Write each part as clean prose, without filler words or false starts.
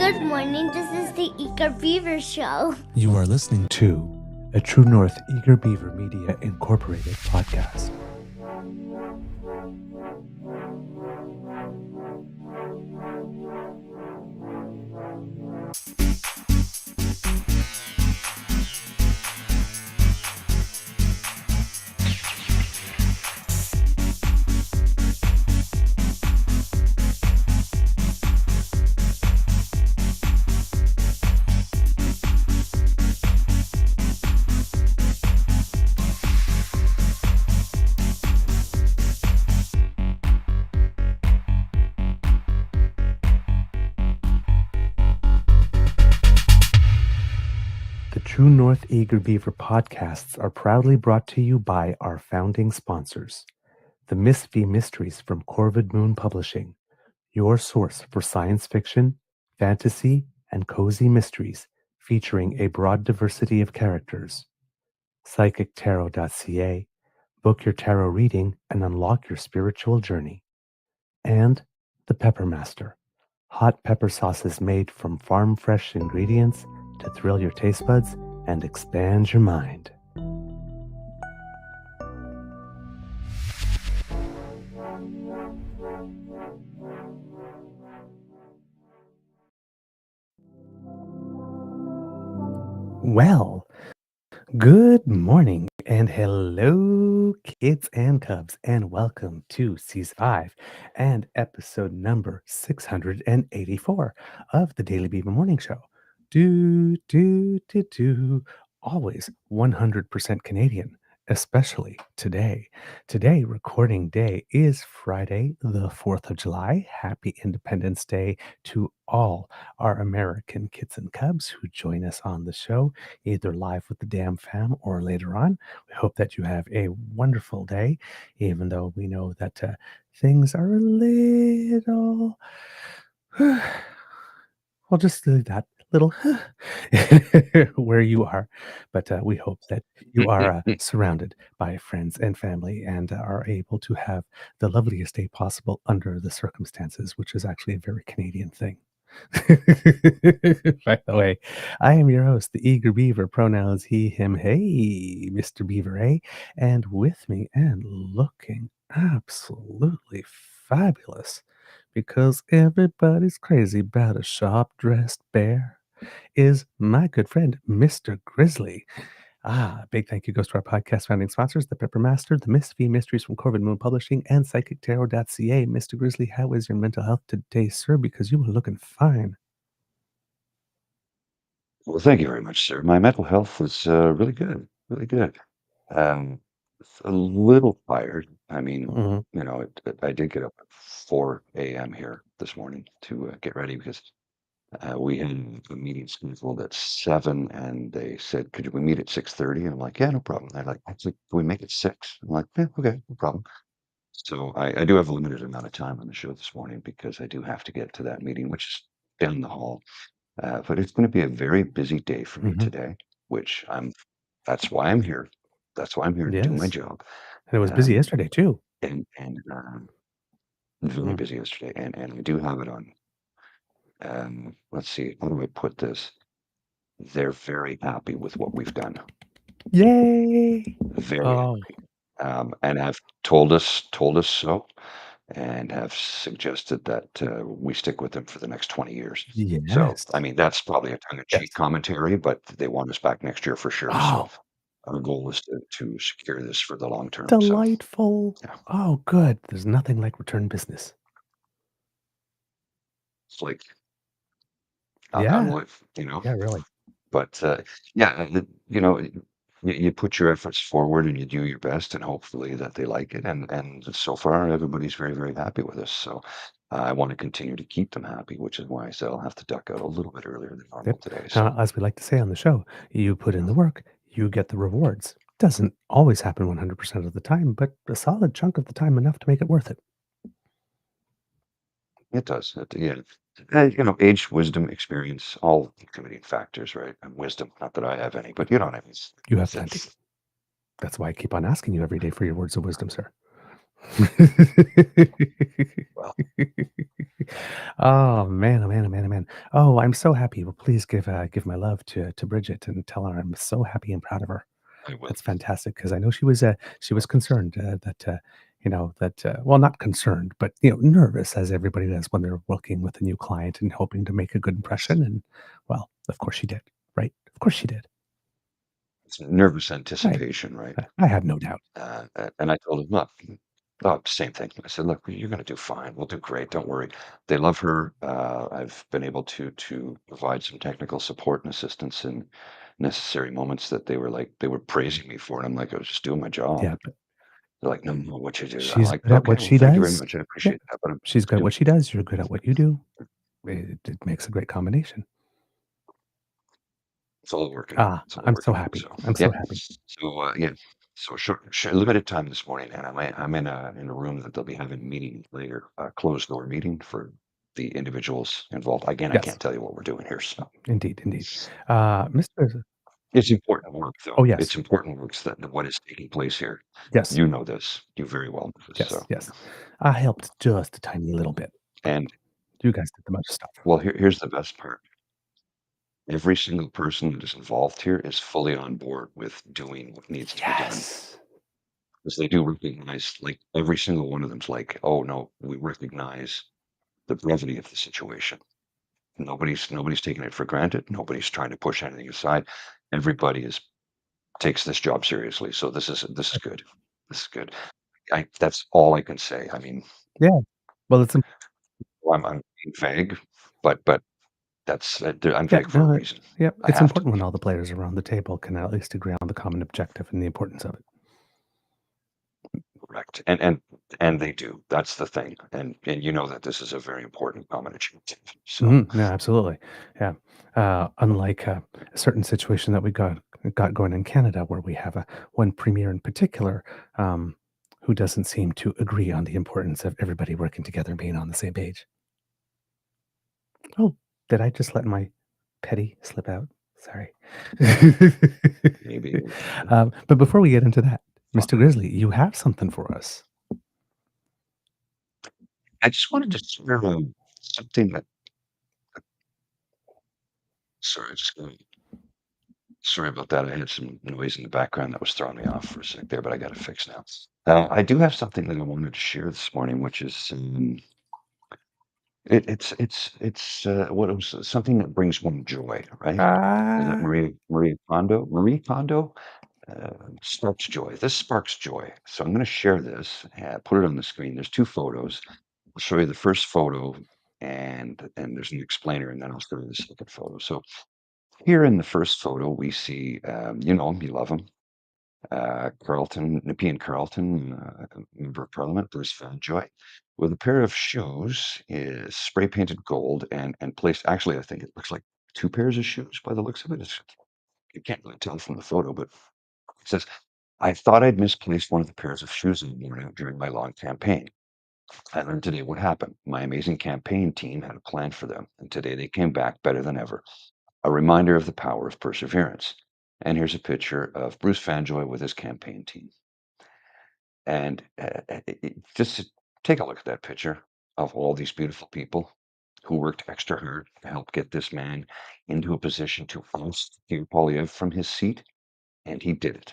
Good morning. This is the Eager Beaver Show. You are listening to a True North Eager Beaver Media Incorporated podcast. The True North Eager Beaver podcasts are proudly brought to you by our founding sponsors, the Miss V Mysteries from Corvid Moon Publishing, your source for science fiction, fantasy, and cozy mysteries featuring a broad diversity of characters. PsychicTarot.ca, book your tarot reading and unlock your spiritual journey. And the Pepper Master, hot pepper sauces made from farm-fresh ingredients to thrill your taste buds and expand your mind. Well, good morning and hello, kids and cubs, and welcome to Season 5 and episode number 684 of the Daily Beaver Morning Show. Always 100% Canadian, especially today. Today, recording day is Friday, the 4th of July. Happy Independence Day to all our American kids and cubs who join us on the show, either live with the DAMFAM or later on. We hope that you have a wonderful day, even though we know that things are a little... Well, just that little where you are. But we hope that you are surrounded by friends and family and are able to have the loveliest day possible under the circumstances, which is actually a very Canadian thing. By the way, I am your host, the Eager Beaver, pronouns he, him, hey, Mr. Beaver, eh? And with me and looking absolutely fabulous, because everybody's crazy about a sharp-dressed bear, is my good friend, Mr. Grizzly. Big thank you goes to our podcast founding sponsors, the Pepper Master, the Miss V Mysteries from Corvid Moon Publishing, and PsychicTarot.ca. Mr. Grizzly, how is your mental health today, sir? Because you were looking fine. Well, thank you very much, sir. My mental health is really good, really good. It's a little tired. I mean, I did get up at 4 a.m. here this morning to get ready because we had a meeting scheduled at 7, and they said, "Could we meet at 6:30?" And I'm like, "Yeah, no problem." They're like, "Actually, can we make it 6?" I'm like, "Yeah, okay, no problem." So I do have a limited amount of time on the show this morning because I do have to get to that meeting, which is down the hall. But it's going to be a very busy day for me today, which that's why I'm here. That's why I'm here to do my Yes. job. And it was busy Um, yesterday, too. and really busy yesterday. And I do have it on. Let's see, how do I put this? They're very happy with what we've done. Yay! Very happy. And have told us so, and have suggested that we stick with them for the next 20 years. So, Yes. I mean, that's probably a tongue-in-cheek Yes. commentary, but they want us back next year for sure. Oh, So our goal is to secure this for the long term. So, delightful. yeah, Oh, good. There's nothing like return business. it's like knock on Yeah. wood, Yeah, really. But yeah, you put your efforts forward and you do your best, and hopefully that they like it. And so far, everybody's very, very happy with us. So I want to continue to keep them happy, which is why I said I'll have to duck out a little bit earlier than normal Yep. today. So As we like to say on the show, you put in the work, you get the rewards. Doesn't always happen 100% of the time, but a solid chunk of the time enough to make it worth it. it does. Yeah. Age, wisdom, experience, all contributing factors, right? And wisdom, not that I have any, but you know what I mean. You have plenty. That's why I keep on asking you every day for your words of wisdom, sir. Well, Oh, man, oh, man, oh, man, oh, man. Oh, I'm so happy. Well, please give my love to Bridget and tell her I'm so happy and proud of her. I will. That's fantastic because I know she was concerned, that, well, not concerned, but, nervous as everybody does when they're working with a new client and hoping to make a good impression, and, well, of course she did, right? Of course she did. It's nervous I anticipation, right? I have no doubt. And I told him, "Look," oh, same thing. I said, "Look, you're gonna do fine. We'll do great. Don't worry." They love her. I've been able to provide some technical support and assistance in necessary moments that they were praising me for, and I'm like, "I was just doing my job." Yeah, but They're like, "No, no, what you do." I'm she's like, good at "Okay, what well, she thank you very does. much. I Yep. appreciate that, but I'm She's good at doing." what she does, you're good at what you do. It makes a great combination. It's all working. Ah, It's all I'm so working. happy. So I'm yeah. so happy. Yeah. So limited time this morning, and I'm in a room that they'll be having a meeting later, a closed door meeting for the individuals involved. Again, I Yes, can't tell you what we're doing here. So indeed, indeed. Mr. it's important work, Oh, though. yes. It's important work that what is taking place here. Yes. You know this. You very well know this. Yes, So yes. I helped just a tiny little bit. and You guys did the most stuff. well, here's the best part. Every single person that is involved here is fully on board with doing what needs to be done. Yes. Because they do recognize, like, every single one of them's like, "Oh, no, we recognize the brevity of the situation." Nobody's taking it for granted. Nobody's trying to push anything aside. Everybody is takes this job seriously. So this is good. This is good. I That's all I can say. I mean, Yeah. Well, it's I'm being vague, but that's I'm yeah, vague for a no, reason. yeah, I it's have to important when be. all the players around the table can at least agree on the common objective and the importance of it. Correct. And they do. That's the thing. And you know that this is a very important common achievement. So Mhm, no, absolutely. Yeah. Unlike a certain situation that we got going in Canada, where we have one premier in particular who doesn't seem to agree on the importance of everybody working together and being on the same page. Oh, did I just let my petty slip out? Sorry. maybe But before we get into that, well, Mr. Grizzly, you have something for us. I just wanted to share something that sorry, just sorry about that. I had some noise in the background that was throwing me off for a sec there, but I got it fixed now. I do have something that I wanted to share this morning, which is what it was something that brings one joy, right? Is that Ah. Marie Kondo sparks joy. This sparks joy. So I'm going to share this. Put it on the screen. There's two photos. I'll show you the first photo, and there's an explainer, and then I'll show you the second photo. So here in the first photo, we see, you know him, you love him, Carlton, Nepean Carlton, member of Parliament, Bruce Fanjoy, with a pair of shoes, is spray painted gold and placed. Actually, I think it looks like two pairs of shoes by the looks of it. You can't really tell from the photo, but it says, "I thought I'd misplaced one of the pairs of shoes I worn out during my long campaign. I learned today what happened. My amazing campaign team had a plan for them, and today they came back better than ever. A reminder of the power of perseverance." And here's a picture of Bruce Fanjoy with his campaign team. And just to take a look at that picture of all these beautiful people who worked extra hard to help get this man into a position to oust Pierre Poilievre from his seat. And he did it.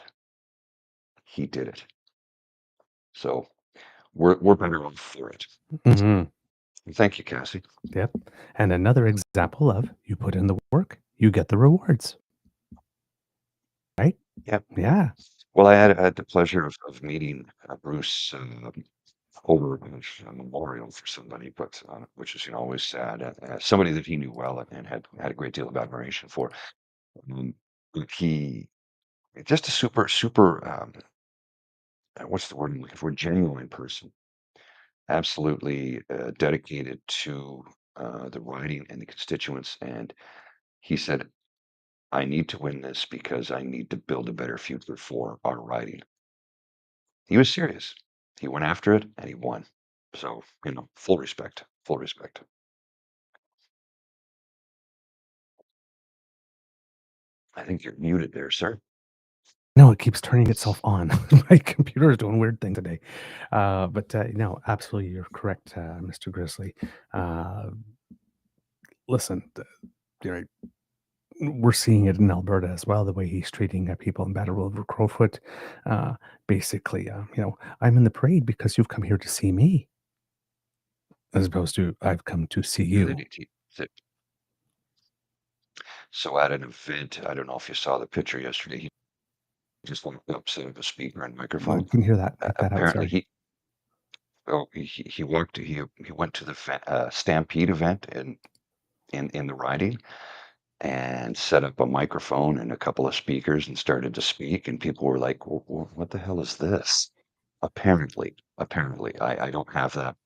He did it. So we're better off for it. So Mhm. thank you, Cassie. Yep. And another example of you put in the work, you get the rewards, right? Yep. Yeah. Well, I had the pleasure of meeting Bruce over a memorial for somebody, but which is always sad. Somebody that he knew well and had a great deal of admiration for. Um, he just a super what's the word I'm looking for? Genuine person, absolutely dedicated to the riding and the constituents. And he said, "I need to win this because I need to build a better future for our riding." He was serious. He went after it and he won. So, full respect, full respect. I think you're muted there, sir. No, it keeps turning itself on. My computer is doing weird things today. But no, absolutely, you're correct, Mr. Grizzly. Uh, listen, you know, we're seeing it in Alberta as well, the way he's treating people in Battle River Crowfoot. Basically, I'm in the parade because you've come here to see me, as opposed to I've come to see Yeah, they you. need so at an event, I don't know if you saw the picture yesterday. He just walked up, set up a speaker and I microphone. couldn't hear that. Make that out. Apparently, Sorry. he went to the Stampede event in the riding and set up a microphone and a couple of speakers and started to speak, and people were like, "What the hell is this?" Apparently, I don't have that.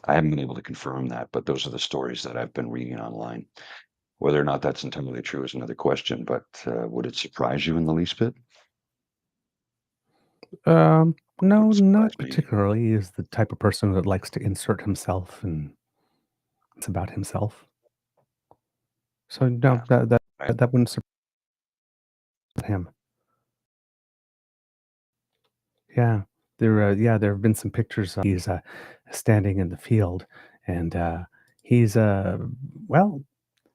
I haven't been able to confirm that, but those are the stories that I've been reading online. Whether or not that's entirely true is another question, but would it surprise you in the least bit? Um, no, Wouldn't surprise not me. particularly. He's the type of person that likes to insert himself, and it's about himself. So no, Yeah, that wouldn't surprise him. Yeah, there have been some pictures. He's standing in the field, and he's well,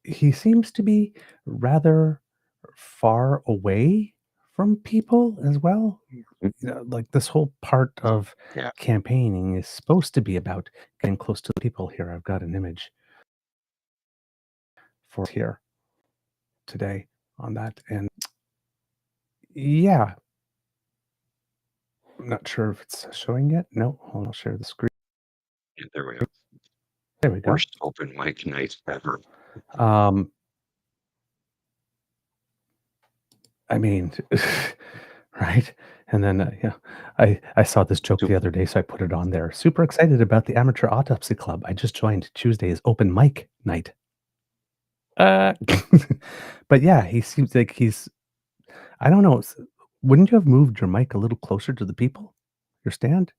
he seems to be rather far away from people as well. mm, Like this whole part of yeah. campaigning is supposed to be about getting close to the people. Here, I've got an image for here today on that, and yeah, I'm not sure if it's showing yet. No, I'll share the screen. Yeah, there we go. There we go. Worst open mic night ever. Um, I mean, right? And then, I saw this joke So, the other day, so I put it on there. Super excited about the Amateur Autopsy Club. I just joined. Tuesday is open mic night. Uh, but yeah, he seems like I don't know. Wouldn't you have moved your mic a little closer to the people? Your stand?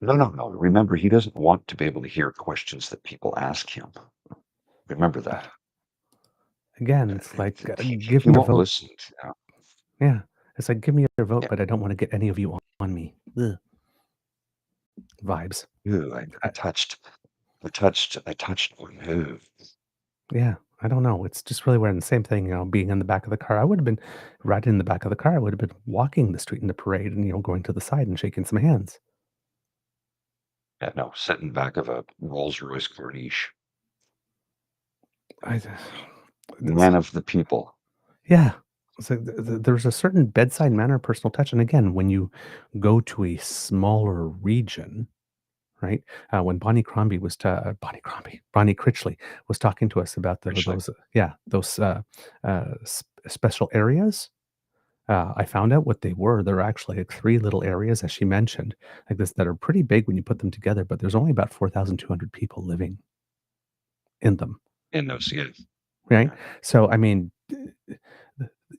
no, no, no. Remember, he doesn't want to be able to hear questions that people ask him. Remember that. Again, it's like, give He me your won't vote. listen. Yeah, it's like, give me your vote, Yeah. but I don't want to get any of you on me. Ugh. Vibes. Ooh, I, I touched one. Ooh. Yeah, I don't know. It's just really weird. And the same thing, being in the back of the car. I would have been riding in the back of the car. I would have been walking the street in the parade and, going to the side and shaking some hands. Yeah, no, sitting back of a Rolls-Royce Corniche. I, this, Man of the people. yeah. So there's a certain bedside manner, personal touch. And again, when you go to a smaller region, right? When Bonnie Critchley was talking to us about Actually, those special areas. I found out what they were. There are actually like three little areas, as she mentioned, like this, that are pretty big when you put them together, but there's only about 4,200 people living in them, in those, yeah, right? yeah. So, I mean,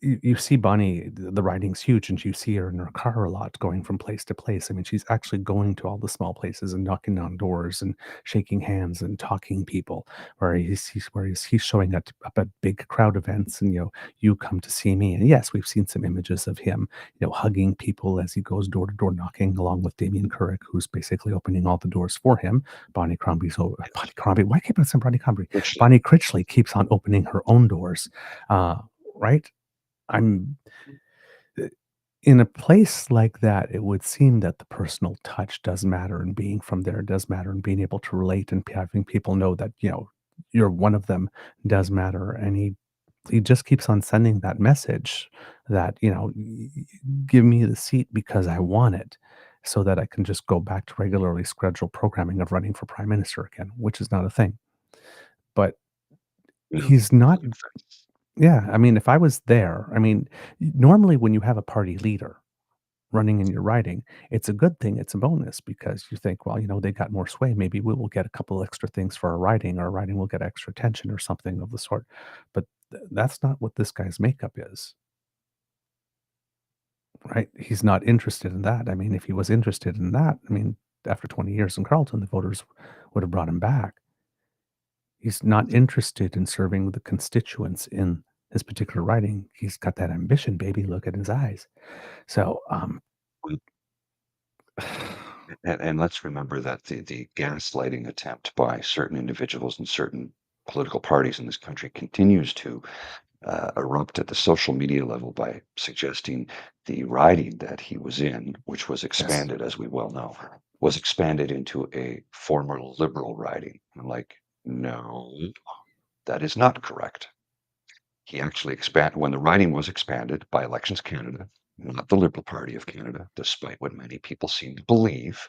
you see Bonnie, the writing's huge, and you see her in her car a lot going from place to place. I mean, she's actually going to all the small places and knocking on doors and shaking hands and talking people. Whereas he's showing up at big crowd events, and you come to see me. And yes, we've seen some images of him, hugging people as he goes door to door knocking, along with Damien Couric, who's basically opening all the doors for him. Bonnie Crombie. Why keep on saying Bonnie Crombie? Actually, Bonnie Critchley keeps on opening her own doors. Right? I'm in a place like that, it would seem that the personal touch does matter, and being from there does matter, and being able to relate and having people know that, you're one of them does matter. And he just keeps on sending that message that, give me the seat because I want it, so that I can just go back to regularly scheduled programming of running for prime minister again, which is not a thing. But no, he's not. another thing. Yeah, I mean, if I was there, I mean, normally when you have a party leader running in your riding, it's a good thing. It's a bonus because you think, well, they got more sway. Maybe we will get a couple extra things for our riding, or our riding will get extra attention or something of the sort. But that's not what this guy's makeup is, right? He's not interested in that. I mean, if he was interested in that, I mean, after 20 years in Carleton, the voters would have brought him back. He's not interested in serving the constituents in his particular riding. He's got that ambition, baby. Look at his eyes. So, And let's remember that the gaslighting attempt by certain individuals and certain political parties in this country continues to erupt at the social media level by suggesting the riding that he was in, which was expanded, as we well know, was expanded into a former liberal riding. I'm like, no, that is not correct. He actually expanded when the riding was expanded by Elections Canada, not the Liberal Party of Canada, despite what many people seem to believe,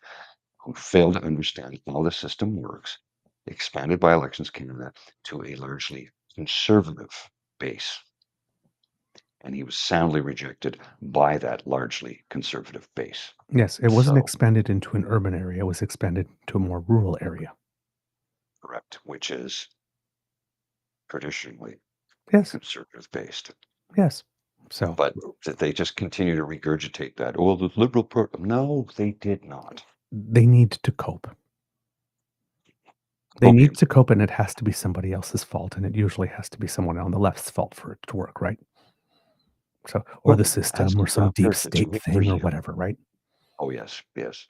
who fail to understand how the system works, expanded by Elections Canada to a largely conservative base. And he was soundly rejected by that largely conservative base. yes, it wasn't expanded into an urban area. It was expanded to a more rural area. Correct, which is traditionally conservative based. Yes. So, but they just continue to regurgitate that. Oh, the liberal program. No, they did not. They need to cope. They need to cope, and it has to be somebody else's fault, and it usually has to be someone on the left's fault for it to work, right? So, or the system, or some deep state thing, or whatever, right? Oh, yes, yes.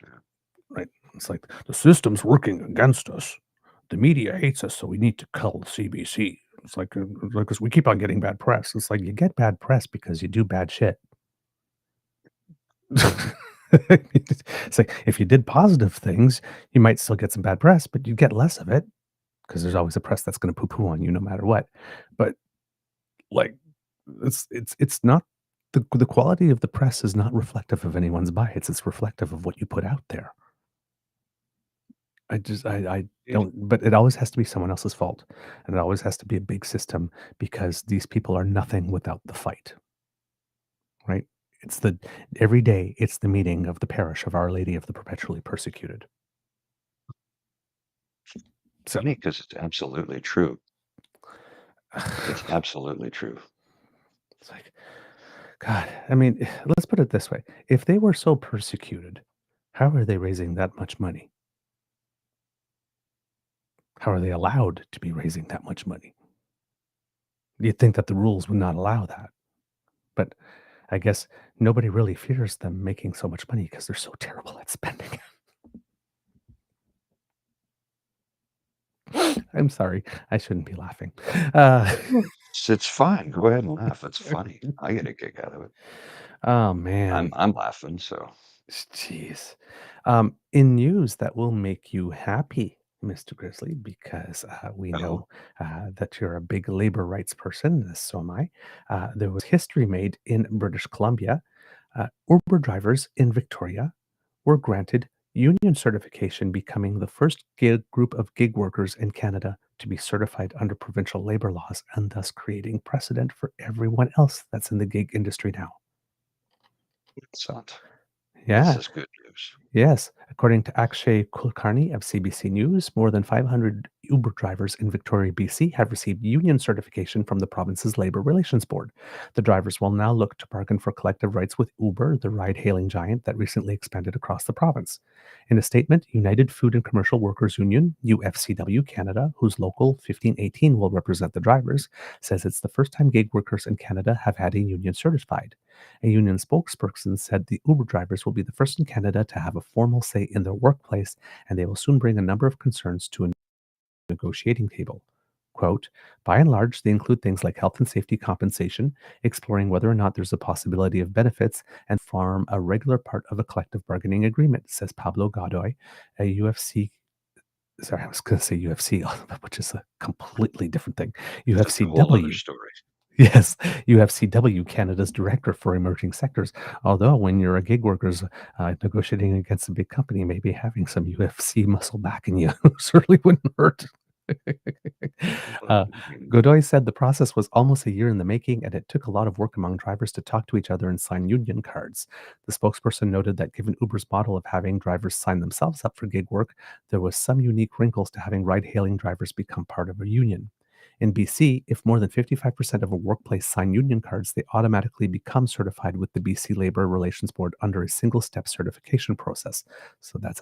Right. It's like, the system's working against us. The media hates us, so we need to cull the CBC. It's like, because we keep on getting bad press. It's like, you get bad press because you do bad shit. It's like, if you did positive things, you might still get some bad press, but you get less of it because there's always a press that's going to poo-poo on you no matter what. But like, it's not the quality of the press is not reflective of anyone's bias. It's reflective of what you put out there. I don't, but it always has to be someone else's fault, and it always has to be a big system because these people are nothing without the fight. Right? It's every day it's the meeting of the parish of Our Lady of the Perpetually Persecuted. So funny because it's absolutely true. It's absolutely true. It's like, God, I mean, let's put it this way. If they were so persecuted, how are they raising that much money? How are they allowed to be raising that much money? You'd think that the rules would not allow that. But I guess nobody really fears them making so much money because they're so terrible at spending. I'm sorry. I shouldn't be laughing. It's fine. Go ahead and laugh. It's funny. I get a kick out of it. Oh, man. I'm laughing, so. Jeez. In news that will make you happy, Mr. Grizzly, because we know that you're a big labor rights person, so am I. There was history made in British Columbia. Uber drivers in Victoria were granted union certification, becoming the first group of gig workers in Canada to be certified under provincial labor laws, and thus creating precedent for everyone else that's in the gig industry now. Excellent. Yeah. This is good news. Yes. According to Akshay Kulkarni of CBC News, more than 500 Uber drivers in Victoria, BC have received union certification from the province's Labour Relations Board. The drivers will now look to bargain for collective rights with Uber, the ride-hailing giant that recently expanded across the province. In a statement, United Food and Commercial Workers Union, UFCW Canada, whose local 1518 will represent the drivers, says it's the first time gig workers in Canada have had a union certified. A union spokesperson said the Uber drivers will be the first in Canada to have a formal say in their workplace, and they will soon bring a number of concerns to a negotiating table. Quote, by and large, they include things like health and safety compensation, exploring whether or not there's a possibility of benefits, and form a regular part of a collective bargaining agreement, says Pablo Godoy, a UFC. Sorry, I was going to say UFC, which is a completely different thing. UFCW. Story. Yes, UFCW, Canada's director for emerging sectors. Although when you're a gig workers negotiating against a big company, maybe having some UFC muscle backing you certainly wouldn't hurt. Godoy said the process was almost a year in the making, and it took a lot of work among drivers to talk to each other and sign union cards. The spokesperson noted that given Uber's model of having drivers sign themselves up for gig work, there was some unique wrinkles to having ride-hailing drivers become part of a union. In BC, if more than 55% of a workplace sign union cards, they automatically become certified with the BC Labor Relations Board under a single-step certification process. So that's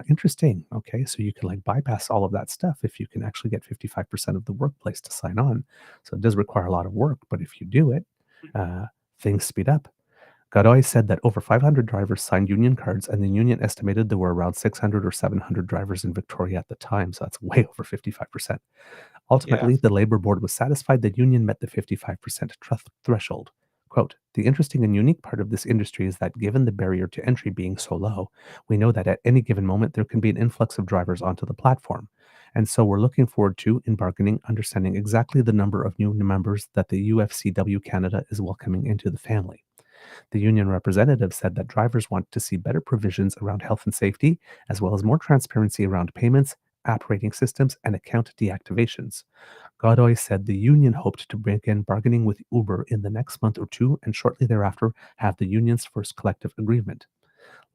interesting. Okay, so you can like bypass all of that stuff if you can actually get 55% of the workplace to sign on. So it does require a lot of work, but if you do it, things speed up. Godoy said that over 500 drivers signed union cards, and the union estimated there were around 600 or 700 drivers in Victoria at the time. So that's way over 55%. Yeah. Ultimately, the Labour Board was satisfied the union met the 55% threshold. Quote, the interesting and unique part of this industry is that given the barrier to entry being so low, we know that at any given moment there can be an influx of drivers onto the platform. And so we're looking forward to, in bargaining, understanding exactly the number of new members that the UFCW Canada is welcoming into the family. The union representative said that drivers want to see better provisions around health and safety, as well as more transparency around payments, app rating systems, and account deactivations. Godoy said the union hoped to begin bargaining with Uber in the next month or two and shortly thereafter have the union's first collective agreement.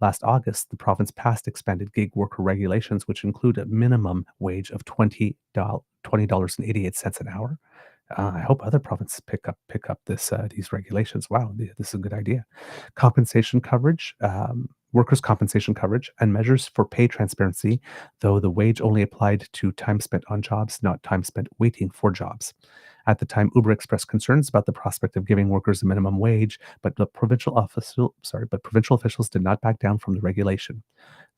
Last August, the province passed expanded gig worker regulations, which include a minimum wage of $20.88 an hour. I hope other provinces pick up these regulations. Wow, this is a good idea. Compensation coverage, workers' compensation coverage, and measures for pay transparency, though the wage only applied to time spent on jobs, not time spent waiting for jobs. At the time, Uber expressed concerns about the prospect of giving workers a minimum wage, but provincial officials did not back down from the regulation.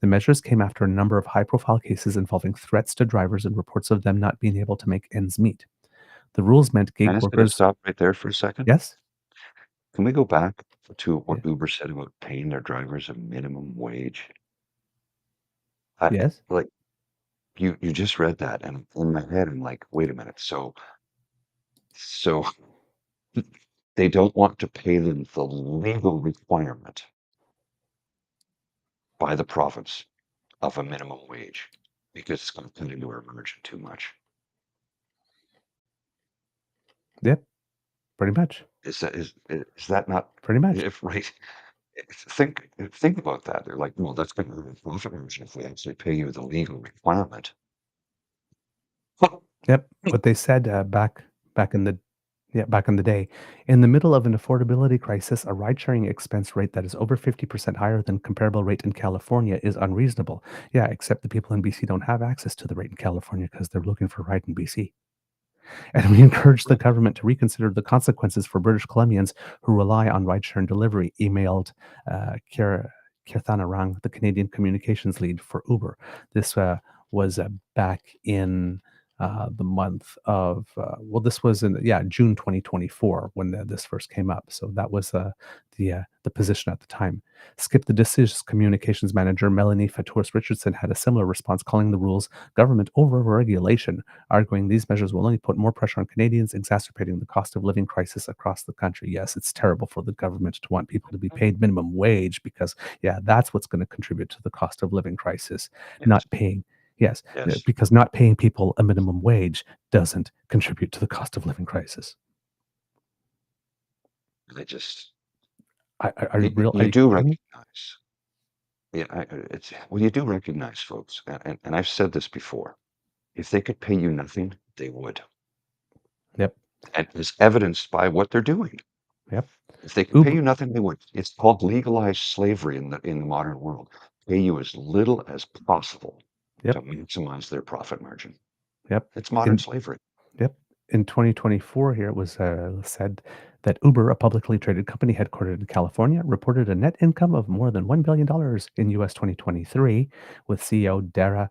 The measures came after a number of high-profile cases involving threats to drivers and reports of them not being able to make ends meet. The rules meant I'm gig just going to workers. stop right there for a second. Yes? Can we go back to Yeah. what Uber said about paying their drivers a minimum wage? Yes? Like you just read that, and in my head, I'm like, wait a minute. So they don't want to pay them the legal requirement by the province of a minimum wage because it's going to cut into our margin too much. Yep. Pretty much. Is that not Pretty much. if right? Think about that. They're like, well, that's going to hurt our profit margin if we actually pay you the legal requirement. Yep. What they said back in the day, in the middle of an affordability crisis, a ride-sharing expense rate that is over 50% higher than comparable rate in California is unreasonable. Yeah, except the people in BC don't have access to the rate in California because they're looking for a ride in BC. And we encourage the government to reconsider the consequences for British Columbians who rely on rideshare and delivery, emailed Kirthana Rang, the Canadian communications lead for Uber. This was back in the month of, this was in, June 2024 when this first came up. So that was the position at the time. Skip the Decisions communications manager, Melanie Fatours Richardson, had a similar response, calling the rules government over-regulation, arguing these measures will only put more pressure on Canadians, exacerbating the cost of living crisis across the country. Yes, it's terrible for the government to want people to be paid minimum wage because, that's what's going to contribute to the cost of living crisis, not paying. Yes, Yes. because not paying people a minimum wage doesn't contribute to the cost of living crisis. They just Are you you kidding do me? recognize. Yeah, you do recognize, folks, and I've said this before. If they could pay you nothing, they would, Yep. and it's evidenced by what they're doing. Yep. If they could pay Uber. you nothing, they would. It's called legalized slavery in the modern world. Pay you as little as possible to Yep. maximize their profit margin. Yep. It's modern In slavery. Yep. In 2024, here it was said that Uber, a publicly traded company headquartered in California, reported a net income of more than $1 billion in US 2023, with CEO Dara,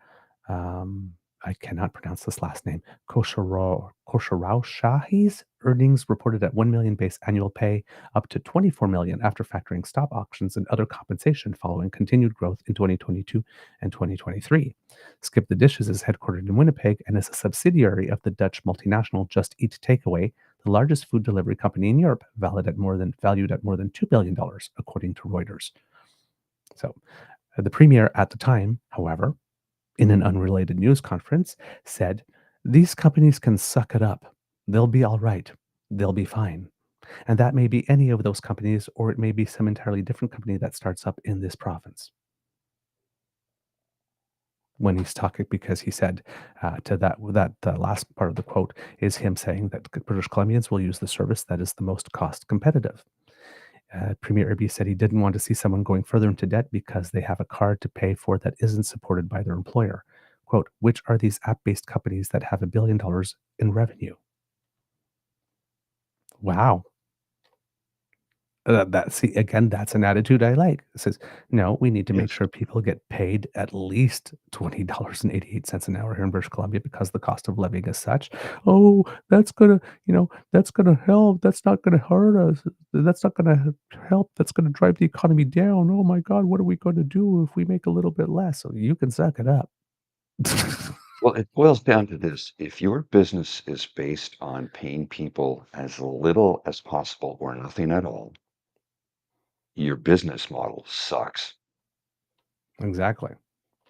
I cannot pronounce this last name, Khosrowshahi's earnings reported at 1 million base annual pay, up to 24 million after factoring stock options and other compensation following continued growth in 2022 and 2023. Skip the Dishes is headquartered in Winnipeg and is a subsidiary of the Dutch multinational Just Eat Takeaway, the largest food delivery company in Europe, valued at more than $2 billion, according to Reuters. So, the premier at the time, however, in an unrelated news conference, said, "These companies can suck it up. They'll be all right. They'll be fine." And that may be any of those companies, or it may be some entirely different company that starts up in this province. when he's talking, because he said to that last part of the quote is him saying that British Columbians will use the service that is the most cost competitive. Premier Irby said he didn't want to see someone going further into debt because they have a card to pay for that isn't supported by their employer. Quote, which are these app-based companies that have $1 billion in revenue? Wow. That's an attitude I like. It says, no, we need to make Yes. sure people get paid at least $20.88 an hour here in British Columbia because the cost of living is such. Oh, that's gonna help. That's not gonna hurt us. That's not gonna help. That's gonna drive the economy down. Oh my God, what are we gonna do if we make a little bit less? So you can suck it up. Well, it boils down to this. If your business is based on paying people as little as possible or nothing at all, your business model sucks. Exactly.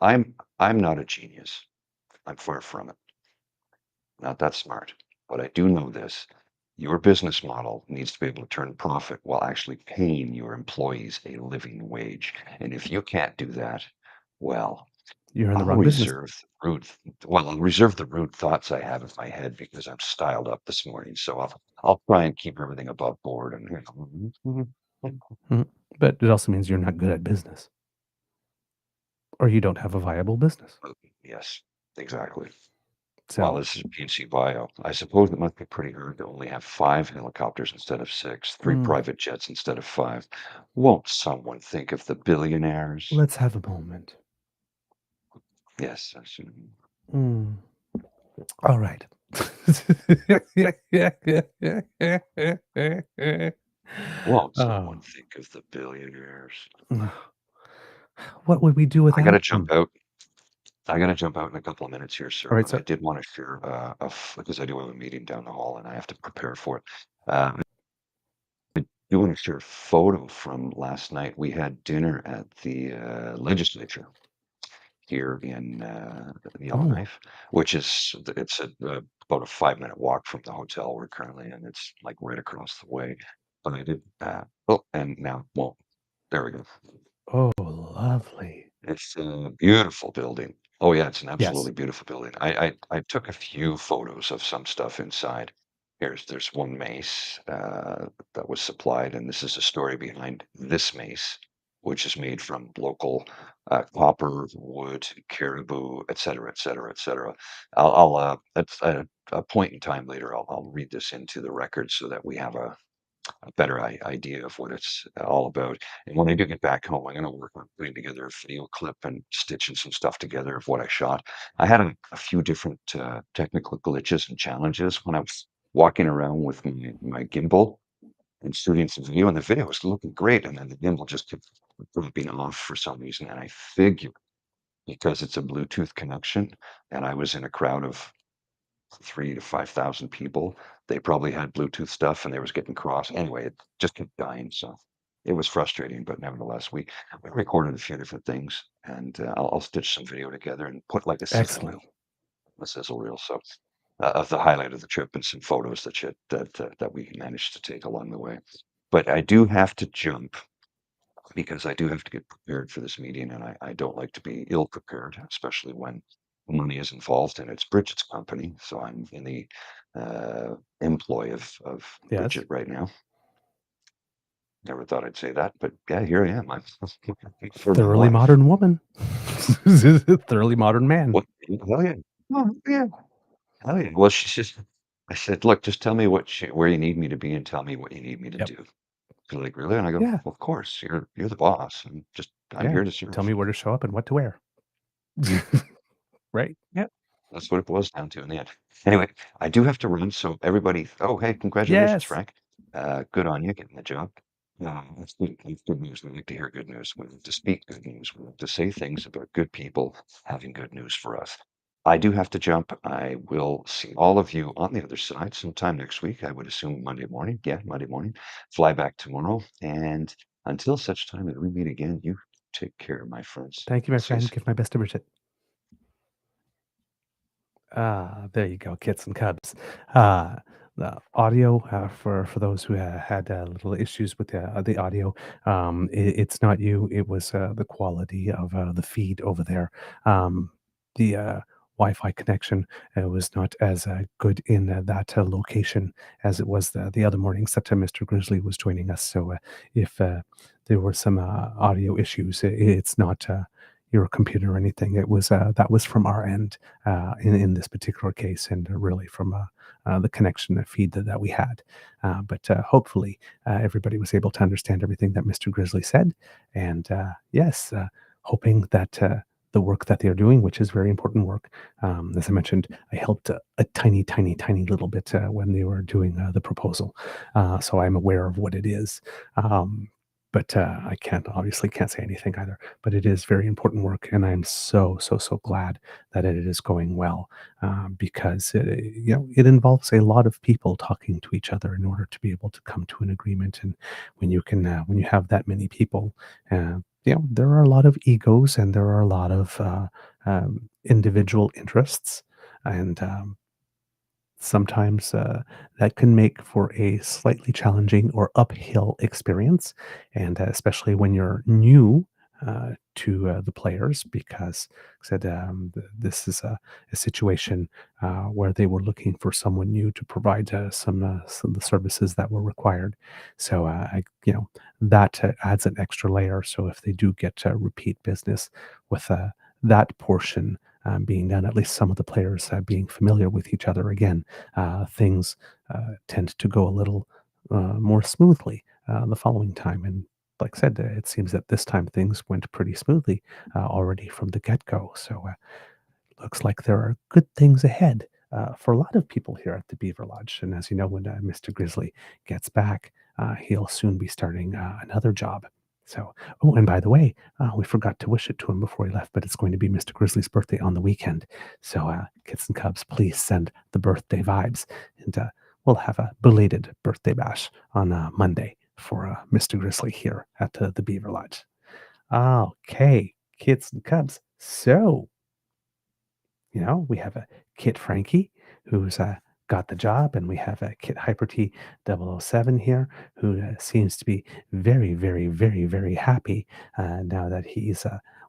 I'm not a genius. I'm far from it. Not that smart. But I do know this. Your business model needs to be able to turn profit while actually paying your employees a living wage. And if you can't do that, well, You're in the I'll wrong business. reserve the rude well, I'll reserve the rude thoughts I have in my head because I'm styled up this morning. So I'll try and keep everything above board and Mhm. But it also means you're not good at business or you don't have a viable business. yes, exactly. Well, So, this is PNC Bio. I suppose it must be pretty hard to only have 5 helicopters instead of 6, 3 mm, private jets instead of 5. Won't someone think of the billionaires? let's have a moment. Yes, Mm. All right. won't someone Oh, think of the billionaires? what would we do I gotta without jump them? out. I gotta jump out in a couple of minutes here, All sir, right, but I sir. did want to share because I do have a meeting down the hall and I have to prepare for it. I do want to share a photo from last night. We had dinner at the legislature here in Oh, Yellowknife, which is about a 5-minute walk from the hotel we're currently in. It's like right across the way. But I did. Oh, and now, well, there we go. oh, lovely. It's a beautiful building. Oh yeah, it's an Yes. absolutely beautiful building. I took a few photos of some stuff inside. There's one mace that was supplied, and this is a story behind this mace, which is made from local copper, wood, caribou, et cetera, et cetera, et cetera. At a point in time later, I'll read this into the record so that we have a better idea of what it's all about. And when I do get back home, I'm going to work on putting together a video clip and stitching some stuff together of what I shot. I had a few different technical glitches and challenges when I was walking around with my gimbal and shooting some video, and the video was looking great. And then the gimbal just kept dropping off for some reason. And I figured because it's a Bluetooth connection and I was in a crowd of 3 to 5,000 people. They probably had Bluetooth stuff and they was getting cross. Anyway, it just kept dying. So it was frustrating, but nevertheless, we recorded a few different things and I'll stitch some video together and put like Excellent. a sizzle reel. So of the highlight of the trip and some photos that we managed to take along the way. But I do have to jump because I do have to get prepared for this meeting, and I don't like to be ill prepared, especially when money is involved, and it's Bridget's company, so I'm in the employ of Yes. Bridget right now. Never thought I'd say that, but yeah, here I am. I'm for my Thoroughly life. modern woman. Thoroughly modern man. What? Hell yeah! Oh, yeah! Hell yeah! Well, she's just. I said, look, just tell me where you need me to be, and tell me what you need me to Yep. do. She's like, really? And I go, Yeah. well, of course, you're the boss. I'm Yeah. here to Tell serve. me where to show up and what to wear. Right? Yeah, that's what it boils down to in the end. Anyway, I do have to run, so everybody hey, congratulations, Yes. Frank. Good on you getting the job. That's good news. We like to hear good news. We like to speak good news. We like to say things about good people having good news for us. I do have to jump. I will see all of you on the other side sometime next week. I would assume Monday morning. Yeah, Monday morning. Fly back tomorrow. And until such time that we meet again, you take care, my friends. Thank you, my We'll see you friend. soon. Give my best to Bridget. There you go, kits and cubs. Uh, the audio for those who had little issues with the audio, it's not you. It was the quality of the feed over there. Um, the Wi-Fi connection was not as good in that location as it was the other mornings that Mr. Grizzly was joining us. So if there were some audio issues, it's not your computer or anything. It was that was from our end in this particular case, and really from the connection feed that we had. But hopefully, everybody was able to understand everything that Mr. Grizzly said. And yes, hoping that the work that they are doing, which is very important work. As I mentioned, I helped a tiny, tiny, tiny little bit when they were doing the proposal. So I'm aware of what it is. But I obviously can't say anything either. But it is very important work, and I'm so, so, so glad that it is going well, because it involves a lot of people talking to each other in order to be able to come to an agreement. And when you have that many people, there are a lot of egos, and there are a lot of individual interests, and sometimes that can make for a slightly challenging or uphill experience, and especially when you're new to the players, because like I said, this is a situation where they were looking for someone new to provide some of the services that were required. So that adds an extra layer. So if they do get repeat business with that portion being done, at least some of the players being familiar with each other again, things tend to go a little more smoothly the following time. And like I said, it seems that this time things went pretty smoothly already from the get go. So looks like there are good things ahead for a lot of people here at the Beaver Lodge. And as you know, when Mr. Grizzly gets back, he'll soon be starting another job. So, oh, and by the way, we forgot to wish it to him before he left, but it's going to be Mr. Grizzly's birthday on the weekend. So, kids and cubs, please send the birthday vibes, and we'll have a belated birthday bash on Monday for Mr. Grizzly here at the Beaver Lodge. Okay, kids and cubs. So, we have a Kit Frankie who's got the job, and we have a Kit Hyper T 007 here who seems to be very, very, very, very happy now that he's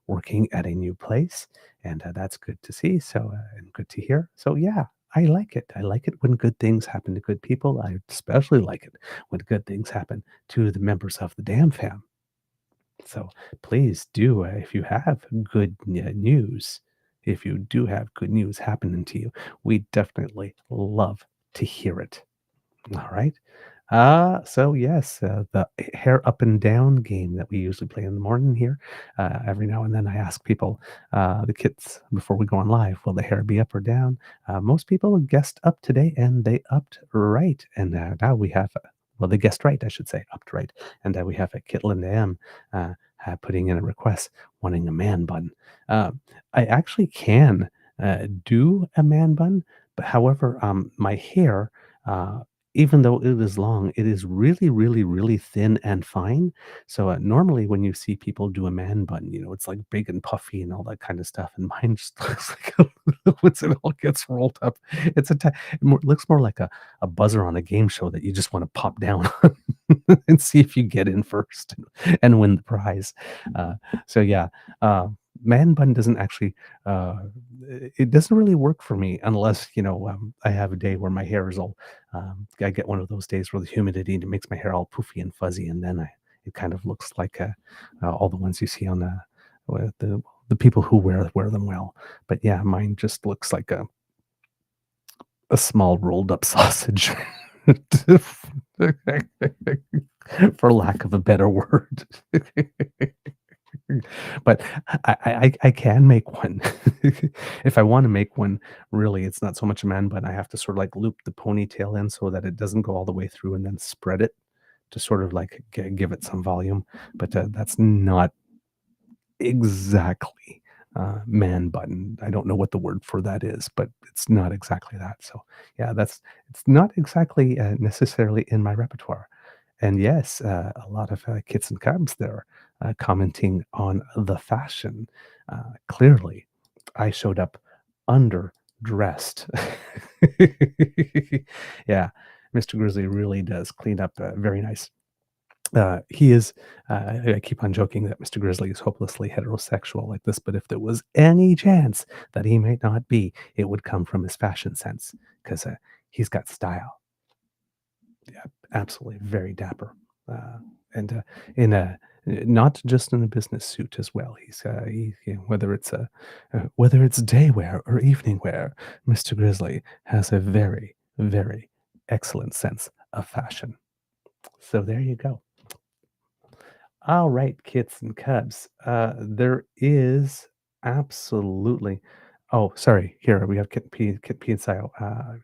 working at a new place, and that's good to see. So and good to hear. So yeah. I like it. I like it when good things happen to good people. I especially like it when good things happen to the members of the DAMFAM. So please do, if you have good news, if you do have good news happening to you, we definitely love to hear it. All right. So yes, the hair up and down game that we usually play in the morning here. Every now and then I ask people, the kids, before we go on live, will the hair be up or down? Most people guessed up today, and they upped right. And now we have, well, they guessed right, I should say, upped right. And we have a Kit Linda M putting in a request, wanting a man bun. Uh, I actually can do a man bun, but however, my hair. Even though it is long, it is really, really, really thin and fine. So normally, when you see people do a man bun, it's like big and puffy and all that kind of stuff. And mine just looks like once it all gets rolled up, it looks more like a buzzer on a game show that you just want to pop down and see if you get in first and win the prize. Uh, so yeah, man bun doesn't actually it doesn't really work for me unless I have a day where my hair is all I get one of those days where the humidity makes my hair all poofy and fuzzy, and then it kind of looks like all the ones you see on the people who wear them well. But yeah, mine just looks like a small rolled up sausage. For lack of a better word. But I can make one. If I want to make one, really, it's not so much a man bun. I have to sort of like loop the ponytail in so that it doesn't go all the way through, and then spread it to sort of like give it some volume. But that's not exactly man bun. I don't know what the word for that is, but it's not exactly that. So yeah, it's not exactly necessarily in my repertoire. And yes, a lot of kits and cubs there commenting on the fashion. Clearly, I showed up underdressed. Yeah, Mr. Grizzly really does clean up very nice. He is, I keep on joking that Mr. Grizzly is hopelessly heterosexual like this, but if there was any chance that he might not be, it would come from his fashion sense because he's got style. Yeah, absolutely, very dapper. And in a not just in a business suit as well. Whether it's whether it's day wear or evening wear, Mr. Grizzly has a very, very excellent sense of fashion. So there you go. All right, kits and cubs. There is absolutely. Oh, sorry. Here we have Kit P and Sio,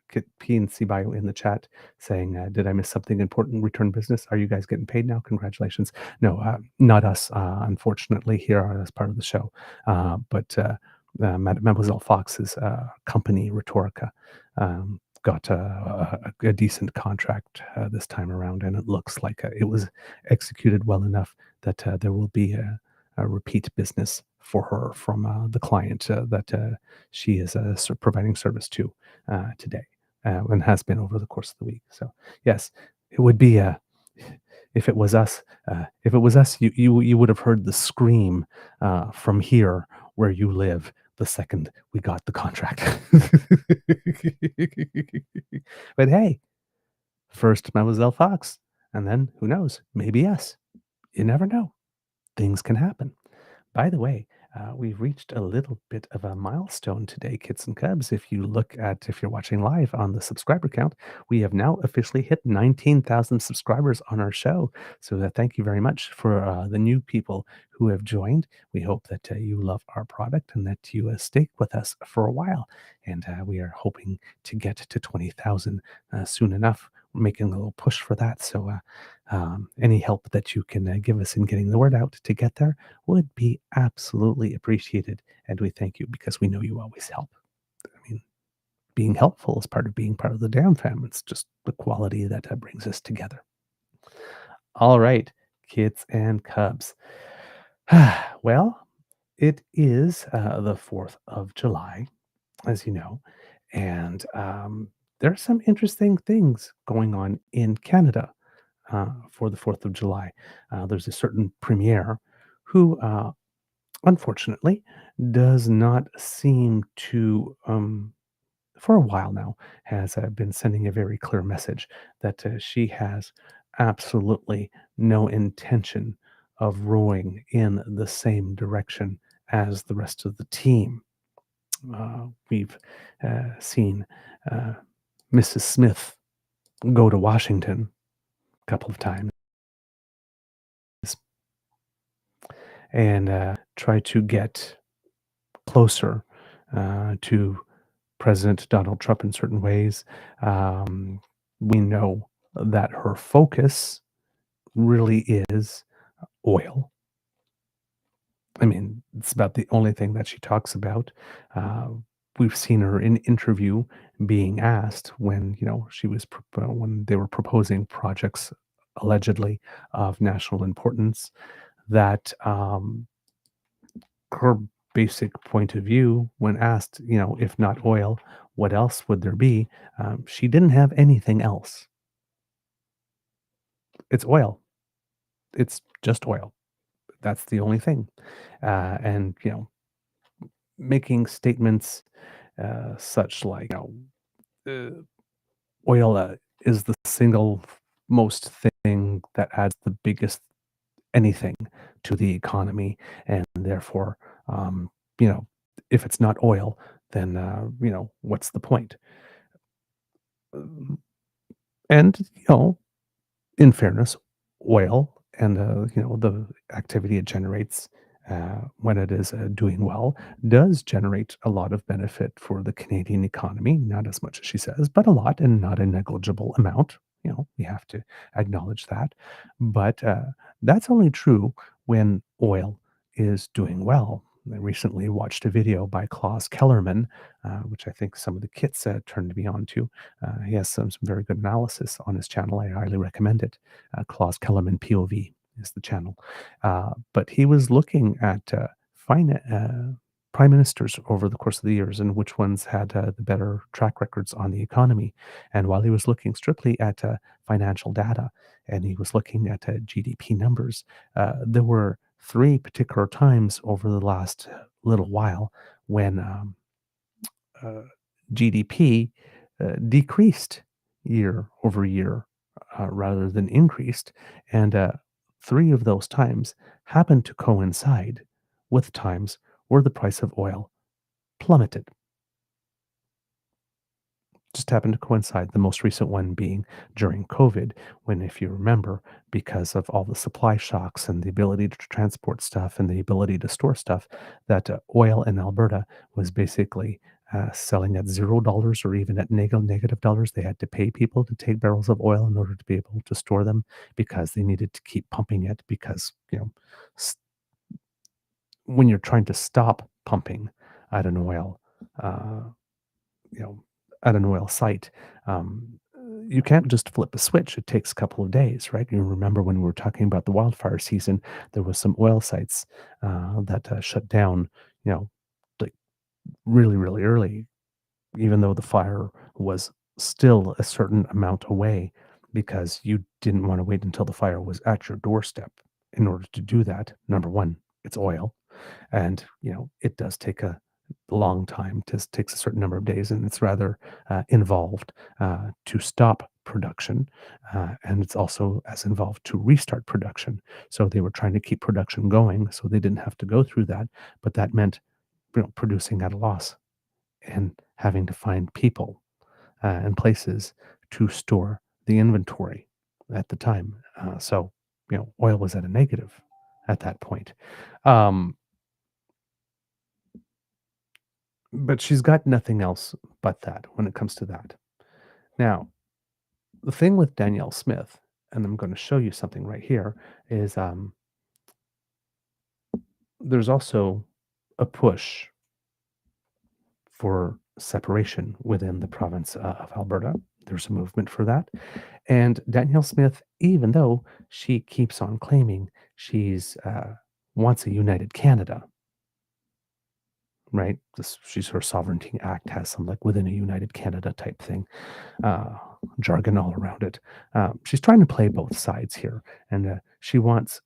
Kit P and C Bio in the chat saying, "Did I miss something important? Return business? Are you guys getting paid now? Congratulations." No, not us. Unfortunately, here as part of the show, but Mademoiselle Fox's company, Rhetorica, got a decent contract this time around, and it looks like it was executed well enough that there will be a repeat business for her from the client that she is providing service to today and has been over the course of the week. So yes, it would be if it was us. If it was us, you would have heard the scream from here where you live the second we got the contract. But hey, first Mademoiselle Fox, and then who knows, maybe us. You never know. Things can happen. By the way, we've reached a little bit of a milestone today, kits and cubs. If you're watching live on the subscriber count, we have now officially hit 19,000 subscribers on our show. So thank you very much for the new people who have joined. We hope that you love our product and that you stay with us for a while. And we are hoping to get to 20,000 soon enough. We're making a little push for that. So any help that you can give us in getting the word out to get there would be absolutely appreciated. And we thank you because we know you always help. I mean, being helpful is part of being part of the DAMFAM. It's just the quality that brings us together. All right, kids and cubs. Well, it is the 4th of July, as you know, and there are some interesting things going on in Canada for the 4th of July. There's a certain premier who unfortunately, does not seem to, for a while now, has been sending a very clear message that she has absolutely no intention of rowing in the same direction as the rest of the team. We've seen Mrs. Smith go to Washington a couple of times and try to get closer to President Donald Trump in certain ways. We know that her focus really is oil. I mean, it's about the only thing that she talks about. We've seen her in interview being asked when she was when they were proposing projects allegedly of national importance that her basic point of view when asked, if not oil, what else would there be? She didn't have anything else. It's oil. It's just oil. That's the only thing. And, making statements such like, oil is the single most thing that adds the biggest anything to the economy. And therefore, um, you know, if it's not oil, then, what's the point? Um, And, in fairness, oil and, the activity it generates when it is doing well does generate a lot of benefit for the Canadian economy. Not as much as she says, but a lot and not a negligible amount. We have to acknowledge that. But that's only true when oil is doing well. I recently watched a video by Klaus Kellerman, which I think some of the kits turned me on to. He has some very good analysis on his channel. I highly recommend it. Klaus Kellerman POV is the channel. But he was looking at prime ministers over the course of the years and which ones had the better track records on the economy. And while he was looking strictly at financial data, and he was looking at GDP numbers. There were three particular times over the last little while when uh, GDP decreased year over year rather than increased. And three of those times happened to coincide with times where the price of oil plummeted. Just happened to coincide, the most recent one being during COVID, when, if you remember, because of all the supply shocks and the ability to transport stuff and the ability to store stuff, that oil in Alberta was basically selling at $0 or even at negative dollars. They had to pay people to take barrels of oil in order to be able to store them because they needed to keep pumping it because, s- when you're trying to stop pumping at an oil, uh, you know, at an oil site, you can't just flip a switch. It takes a couple of days, right? You remember when we were talking about the wildfire season, there was some oil sites that shut down, you know, like really, really early, even though the fire was still a certain amount away, because you didn't want to wait until the fire was at your doorstep in order to do that. Number one, it's oil. And, it does take a long time. It takes a certain number of days, and it's rather involved to stop production. And it's also as involved to restart production. So they were trying to keep production going so they didn't have to go through that. But that meant, producing at a loss and having to find people and places to store the inventory at the time. So, oil was at a negative at that point. Um, But she's got nothing else but that when it comes to that. Now, the thing with Danielle Smith, and I'm going to show you something right here, is there's also a push for separation within the province of Alberta. There's a movement for that. And Danielle Smith, even though she keeps on claiming she's wants a united Canada, right? She's her Sovereignty Act has some like within a united Canada type thing. uh, Jargon all around it. She's trying to play both sides here, and she wants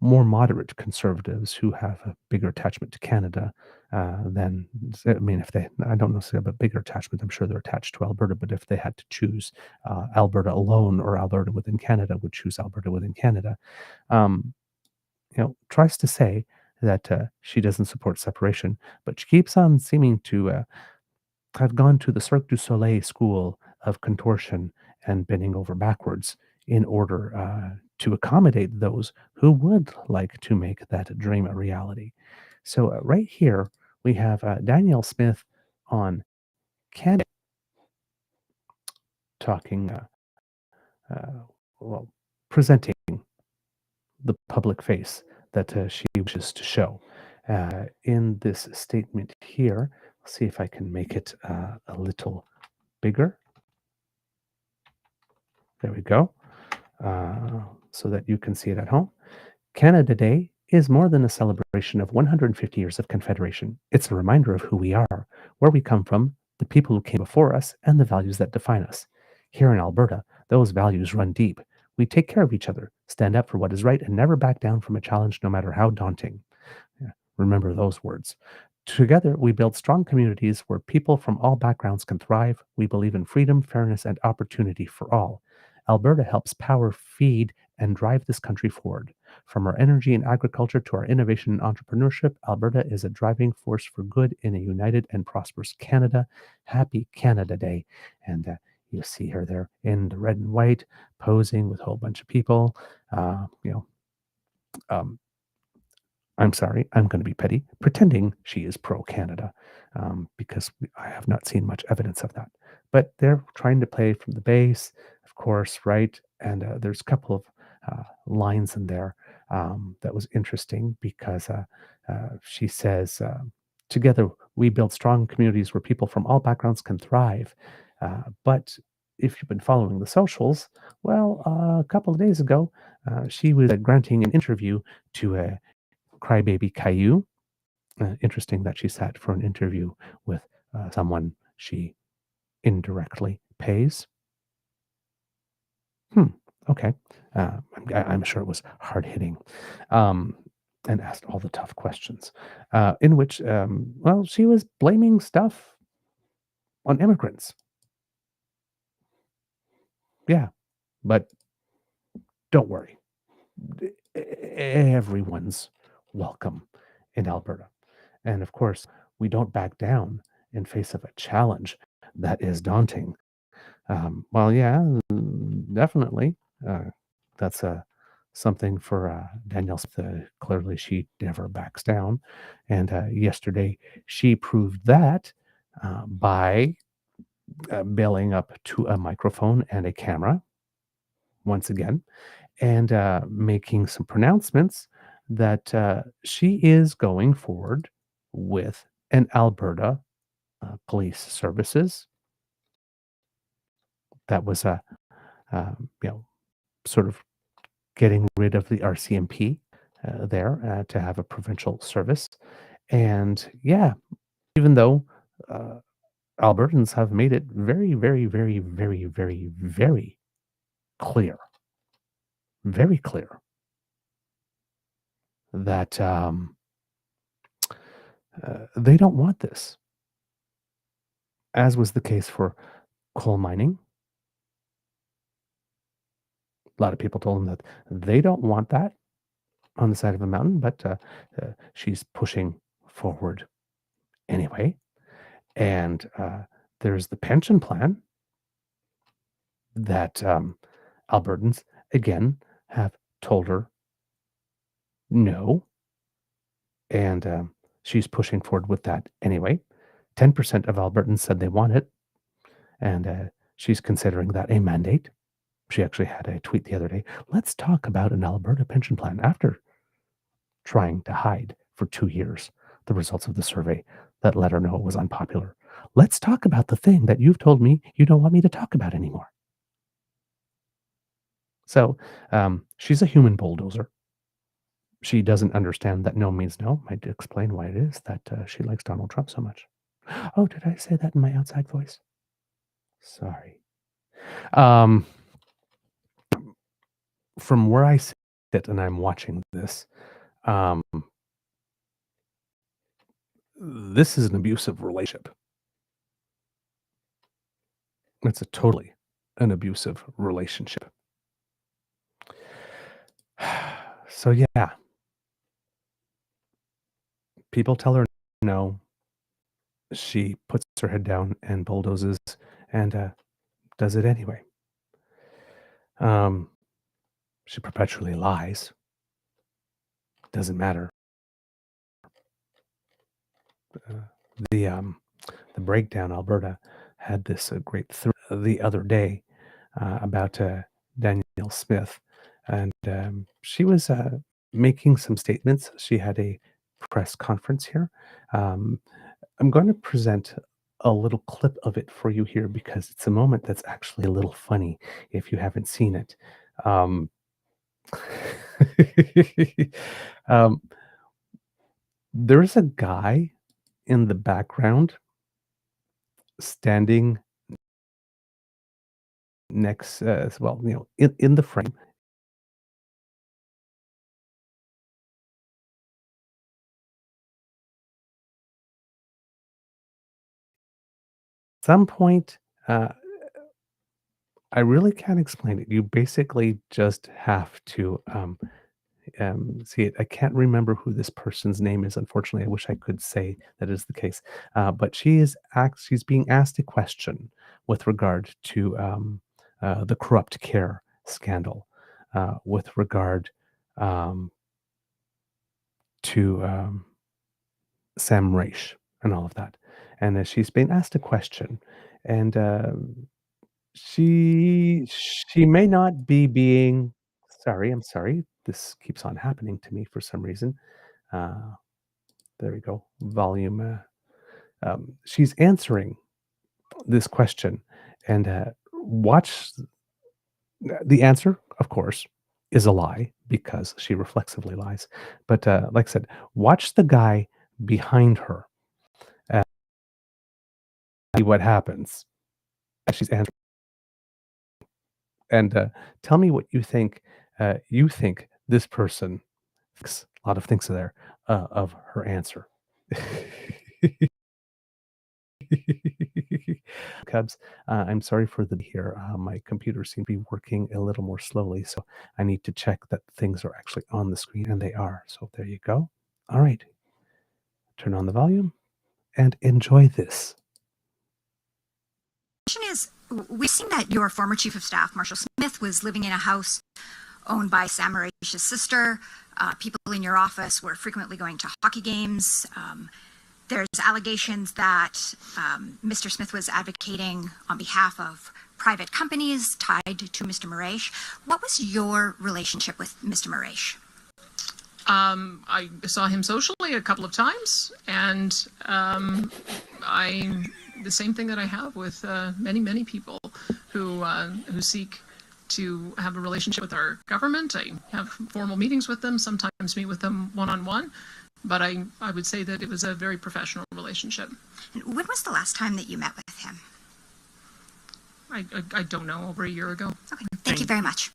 more moderate conservatives who have a bigger attachment to Canada than I mean, if they I don't know if they have a bigger attachment. I'm sure they're attached to Alberta, but if they had to choose Alberta alone or Alberta within Canada, would choose Alberta within Canada. Um, tries to say that she doesn't support separation, but she keeps on seeming to I've gone to the Cirque du Soleil school of contortion and bending over backwards in order to accommodate those who would like to make that dream a reality. So, right here, we have Danielle Smith on Canada talking, uh, well, presenting the public face that she wishes to show. In this statement here, I'll see if I can make it a little bigger. There we go. So that you can see it at home. Canada Day is more than a celebration of 150 years of Confederation. It's a reminder of who we are, where we come from, the people who came before us, and the values that define us. Here in Alberta, those values run deep. We take care of each other, stand up for what is right, and never back down from a challenge, no matter how daunting. Yeah, remember those words. Together, we build strong communities where people from all backgrounds can thrive. We believe in freedom, fairness, and opportunity for all. Alberta helps power, feed, and drive this country forward. From our energy and agriculture to our innovation and entrepreneurship, Alberta is a driving force for good in a united and prosperous Canada. Happy Canada Day. And you see her there in the red and white, posing with a whole bunch of people. Um, I'm sorry, I'm going to be petty, pretending she is pro Canada because I have not seen much evidence of that. But they're trying to play from the base, of course, right? And there's a couple of lines in there that was interesting because she says, together we build strong communities where people from all backgrounds can thrive. But if you've been following the socials, well, a couple of days ago, she was granting an interview to a Crybaby Caillou. Interesting that she sat for an interview with someone she indirectly pays. Hmm. Okay. I'm sure it was hard hitting, um, and asked all the tough questions, in which, well, she was blaming stuff on immigrants. Yeah, but don't worry. Everyone's welcome in Alberta. And of course, we don't back down in face of a challenge that is daunting. Well, yeah, definitely. Uh, that's something for Danielle Smith. Clearly, she never backs down. And yesterday, she proved that by bailing up to a microphone and a camera once again and making some pronouncements that she is going forward with an Alberta police services that was you know, sort of getting rid of the RCMP there to have a provincial service. And yeah, even though Albertans have made it very, very, very, very, very, clear, very clear that they don't want this, as was the case for coal mining. A lot of people told them that they don't want that on the side of a mountain, but she's pushing forward anyway. And there's the pension plan that Albertans, again, have told her no. And she's pushing forward with that anyway. 10% of Albertans said they want it. And she's considering that a mandate. She actually had a tweet the other day. Let's talk about an Alberta pension plan after trying to hide for 2 years the results of the survey that let her know it was unpopular. Let's talk about the thing that you've told me you don't want me to talk about anymore. So she's a human bulldozer. She doesn't understand that no means no. Might explain why it is that she likes Donald Trump so much. Oh, did I say that in my outside voice? Sorry. Um, from where I sit and I'm watching this, um, this is an abusive relationship. It's a totally an abusive relationship. So yeah, people tell her no. She puts her head down and bulldozes and does it anyway. Um, she perpetually lies. Doesn't matter. Uh, the the breakdown Alberta had this great the other day about Danielle Smith, and she was making some statements. She had a press conference here. Um, I'm going to present a little clip of it for you here because it's a moment that's actually a little funny if you haven't seen it. Um, um, there's a guy in the background standing next, well, in the frame. At some point, uh, I really can't explain it. You basically just have to see it. I can't remember who this person's name is. Unfortunately, I wish I could say that is the case. But she's being asked a question with regard to the corrupt care scandal, with regard um, to Sam Raish and all of that. And she's being asked a question, and she may not be being sorry, I'm sorry. This keeps on happening to me for some reason. Uh, there we go. Volume. She's answering this question, and watch the answer. Of course, is a lie because she reflexively lies. But like I said, watch the guy behind her. And see what happens as she's answering. And tell me what you think. You think this person thinks a lot of things there of her answer. Cubs, I'm sorry for the here. My computer seems to be working a little more slowly, so I need to check that things are actually on the screen, and they are. So there you go. All right, turn on the volume and enjoy this. Question is, we've seen that your former chief of staff, Marshall Smith, was living in a house owned by Sam Marish's sister. People in your office were frequently going to hockey games. There's allegations that Mr. Smith was advocating on behalf of private companies tied to Mr. Marish. What was your relationship with Mr. Marish? I saw him socially a couple of times, and the same thing that I have with many people who seek to have a relationship with our government. I have formal meetings with them, sometimes meet with them one-on-one, but I would say that it was a very professional relationship. And when was the last time that you met with him? I don't know, over a year ago. Okay, thank you very much.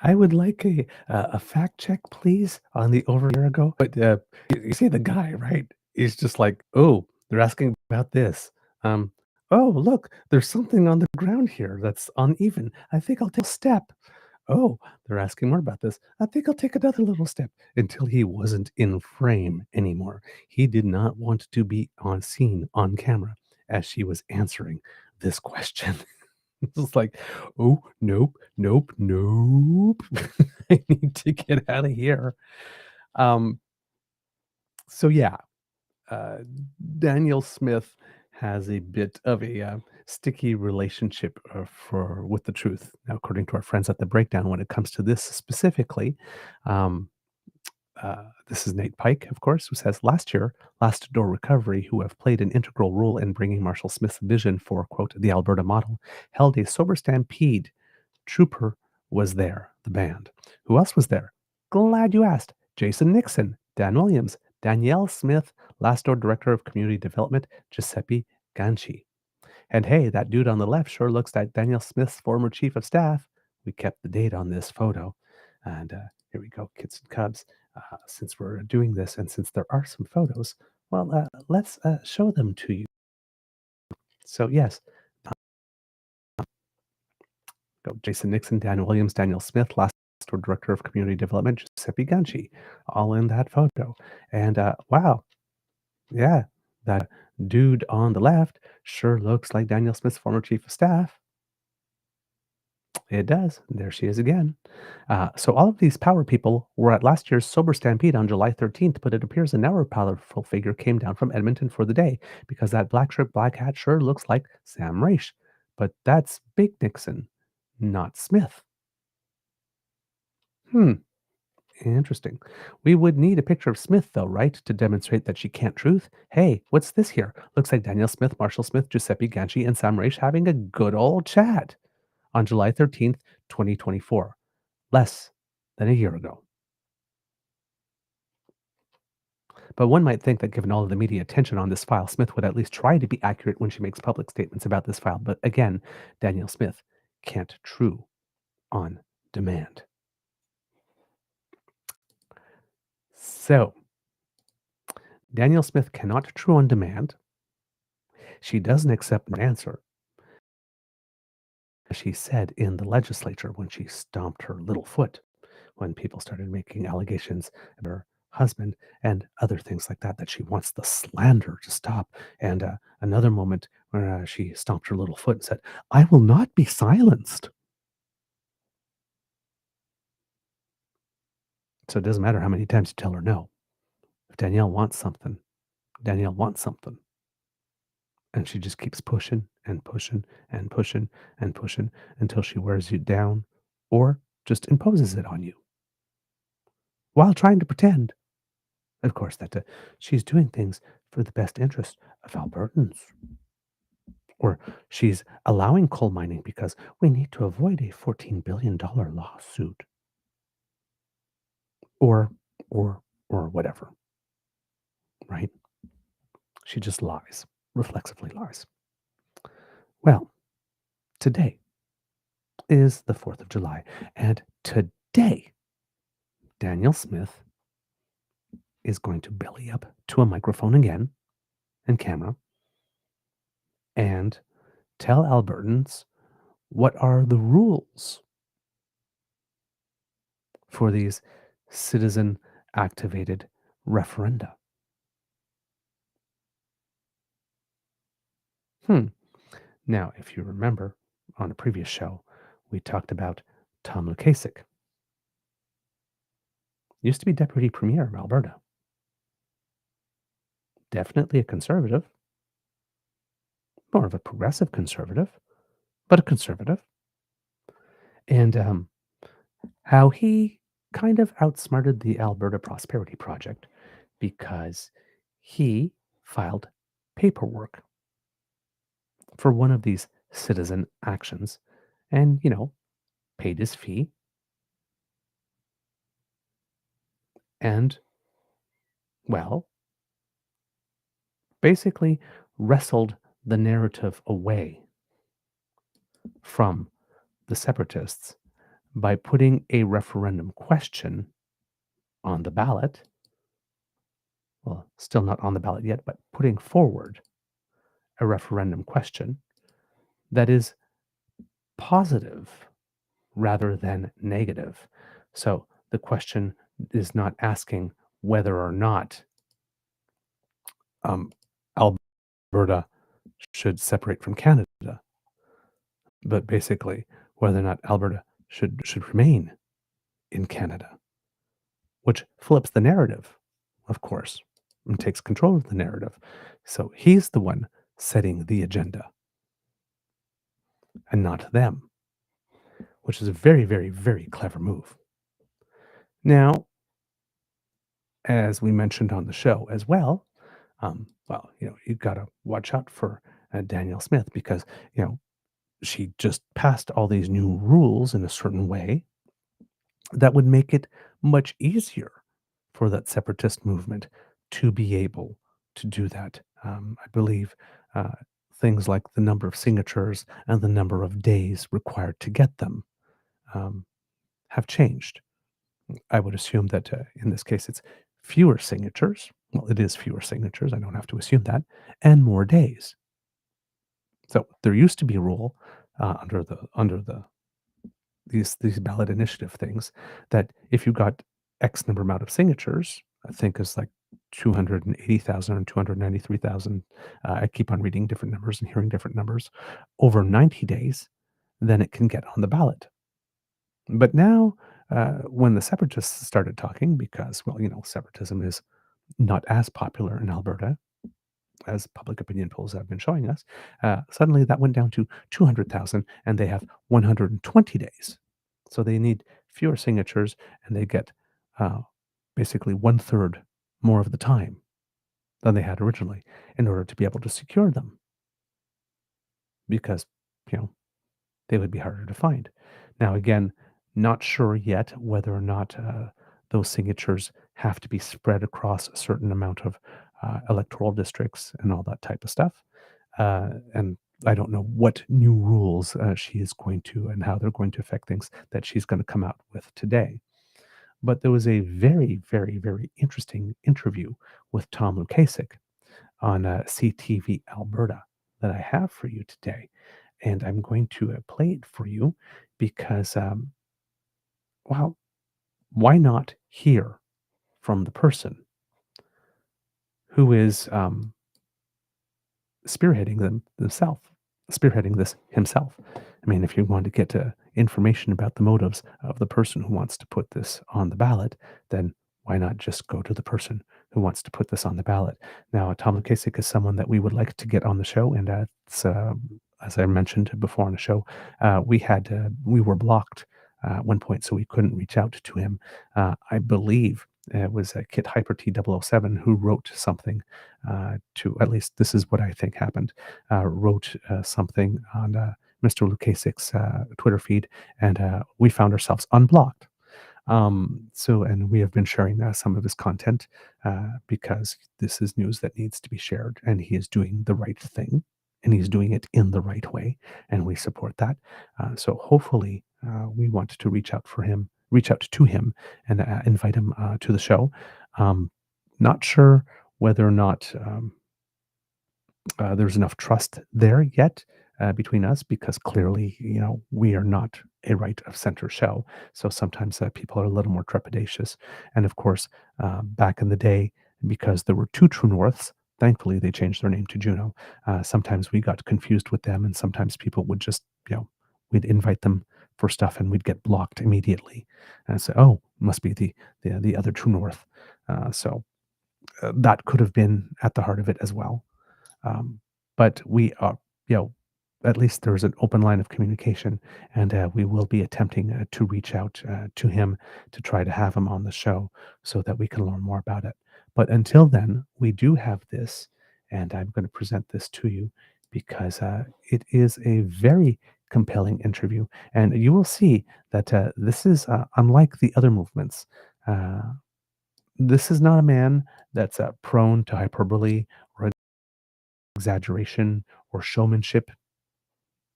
I would like a fact check, please, on the over a year ago. But you see the guy, right? He's just like, oh, they're asking about this. Oh, look, there's something on the ground here that's uneven. I think I'll take a step. Oh, they're asking more about this. I think I'll take another little step until he wasn't in frame anymore. He did not want to be on scene on camera as she was answering this question. It's like, oh, nope, nope, nope. I need to get out of here. So yeah, Danielle Smith has a bit of a sticky relationship with the truth. Now, according to our friends at the Breakdown, when it comes to this specifically, um, this is Nate Pike, of course, who says last year, Last Door Recovery, who have played an integral role in bringing Marshall Smith's vision for, quote, the Alberta model, held a sober stampede. Trooper was there, the band. Who else was there? Glad you asked. Jason Nixon, Dan Williams, Danielle Smith, Last Door Director of Community Development, Giuseppe Ganci. And hey, that dude on the left sure looks like Danielle Smith's former chief of staff. We kept the date on this photo. And here we go, kids and cubs. Since we're doing this and since there are some photos, well, let's show them to you. So yes, go Jason Nixon, Dan Williams, Danielle Smith, Last Door Director of Community Development, Giuseppe Ganci, all in that photo. And wow, yeah, that dude on the left sure looks like Danielle Smith's former chief of staff. It does. There she is again. So all of these power people were at last year's Sober Stampede on July 13th, but it appears another powerful figure came down from Edmonton for the day because that black shirt, black hat sure looks like Sam Raish. But that's Big Nixon, not Smith. Interesting. We would need a picture of Smith, though, right, to demonstrate that she can't truth? Hey, what's this here? Looks like Danielle Smith, Marshall Smith, Giuseppe Ganci, and Sam Raish having a good old chat on July 13th, 2024, less than a year ago. But one might think that given all of the media attention on this file, Smith would at least try to be accurate when she makes public statements about this file. But again, Danielle Smith can't true on demand. So, Danielle Smith cannot true on demand. She doesn't accept an answer. She said in the legislature when she stomped her little foot, when people started making allegations of her husband and other things like that, that she wants the slander to stop. And another moment where she stomped her little foot and said, I will not be silenced. So it doesn't matter how many times you tell her no. If Danielle wants something, Danielle wants something. And she just keeps pushing and pushing and pushing and pushing until she wears you down or just imposes it on you, while trying to pretend, of course, that she's doing things for the best interest of Albertans. Or she's allowing coal mining because we need to avoid a $14 billion lawsuit. Or or whatever, right? She just lies, reflexively lies. Well, today is the 4th of July, and today, Danielle Smith is going to belly up to a microphone again and camera and tell Albertans what are the rules for these citizen activated referenda. Now, if you remember on a previous show, we talked about Tom Lukasik. Used to be Deputy Premier of Alberta. Definitely a conservative. More of a progressive conservative, but a conservative. And how he kind of outsmarted the Alberta Prosperity Project because he filed paperwork for one of these citizen actions and, paid his fee and, well, basically wrestled the narrative away from the separatists by putting a referendum question on the ballot. Well, still not on the ballot yet, but putting forward a referendum question that is positive rather than negative. So the question is not asking whether or not Alberta should separate from Canada, but basically whether or not Alberta should remain in Canada, which flips the narrative, of course, and takes control of the narrative. So he's the one setting the agenda and not them, which is a very, very, very clever move. Now, as we mentioned on the show as well, you've got to watch out for Danielle Smith because, she just passed all these new rules in a certain way that would make it much easier for that separatist movement to be able to do that. I believe things like the number of signatures and the number of days required to get them have changed. I would assume that in this case it's fewer signatures. Well, it is fewer signatures. I don't have to assume that, and more days. So there used to be a rule under these ballot initiative things that if you got X number amount of signatures, I think it's like 280,000 or 293,000. I keep on reading different numbers and hearing different numbers over 90 days, then it can get on the ballot. But now, when the separatists started talking, because, separatism is not as popular in Alberta as public opinion polls have been showing us, suddenly that went down to 200,000 and they have 120 days. So they need fewer signatures and they get basically 1/3 more of the time than they had originally in order to be able to secure them. Because, they would be harder to find. Now, again, not sure yet whether or not those signatures have to be spread across a certain amount of electoral districts and all that type of stuff. And I don't know what new rules she is going to and how they're going to affect things that she's going to come out with today. But there was a very, very, very interesting interview with Tom Lukasik on CTV Alberta that I have for you today. And I'm going to play it for you because, why not hear from the person who is spearheading this himself. I mean, if you want to get information about the motives of the person who wants to put this on the ballot, then why not just go to the person who wants to put this on the ballot? Now, Tom Lukasik is someone that we would like to get on the show, and as I mentioned before on the show, we were blocked at one point, so we couldn't reach out to him. I believe it was Kit Hyper T007 who wrote something to, at least this is what I think happened, wrote something on Mr. Lukasik's Twitter feed, and we found ourselves unblocked. And we have been sharing some of his content because this is news that needs to be shared, and he is doing the right thing, and he's doing it in the right way, and we support that. So hopefully, we want to reach out to him, and invite him to the show. Not sure whether or not there's enough trust there yet between us, because clearly, we are not a right of center show. So sometimes people are a little more trepidatious. And of course, back in the day, because there were two True Norths, thankfully they changed their name to Juno. Sometimes we got confused with them, and sometimes people would just, we'd invite them for stuff and we'd get blocked immediately. And say, oh, must be the other True North. So that could have been at the heart of it as well. But we are, at least there's an open line of communication, and we will be attempting to reach out to him to try to have him on the show so that we can learn more about it. But until then, we do have this, and I'm going to present this to you because it is a very compelling interview, and you will see that this is unlike the other movements. This is not a man that's prone to hyperbole or exaggeration or showmanship.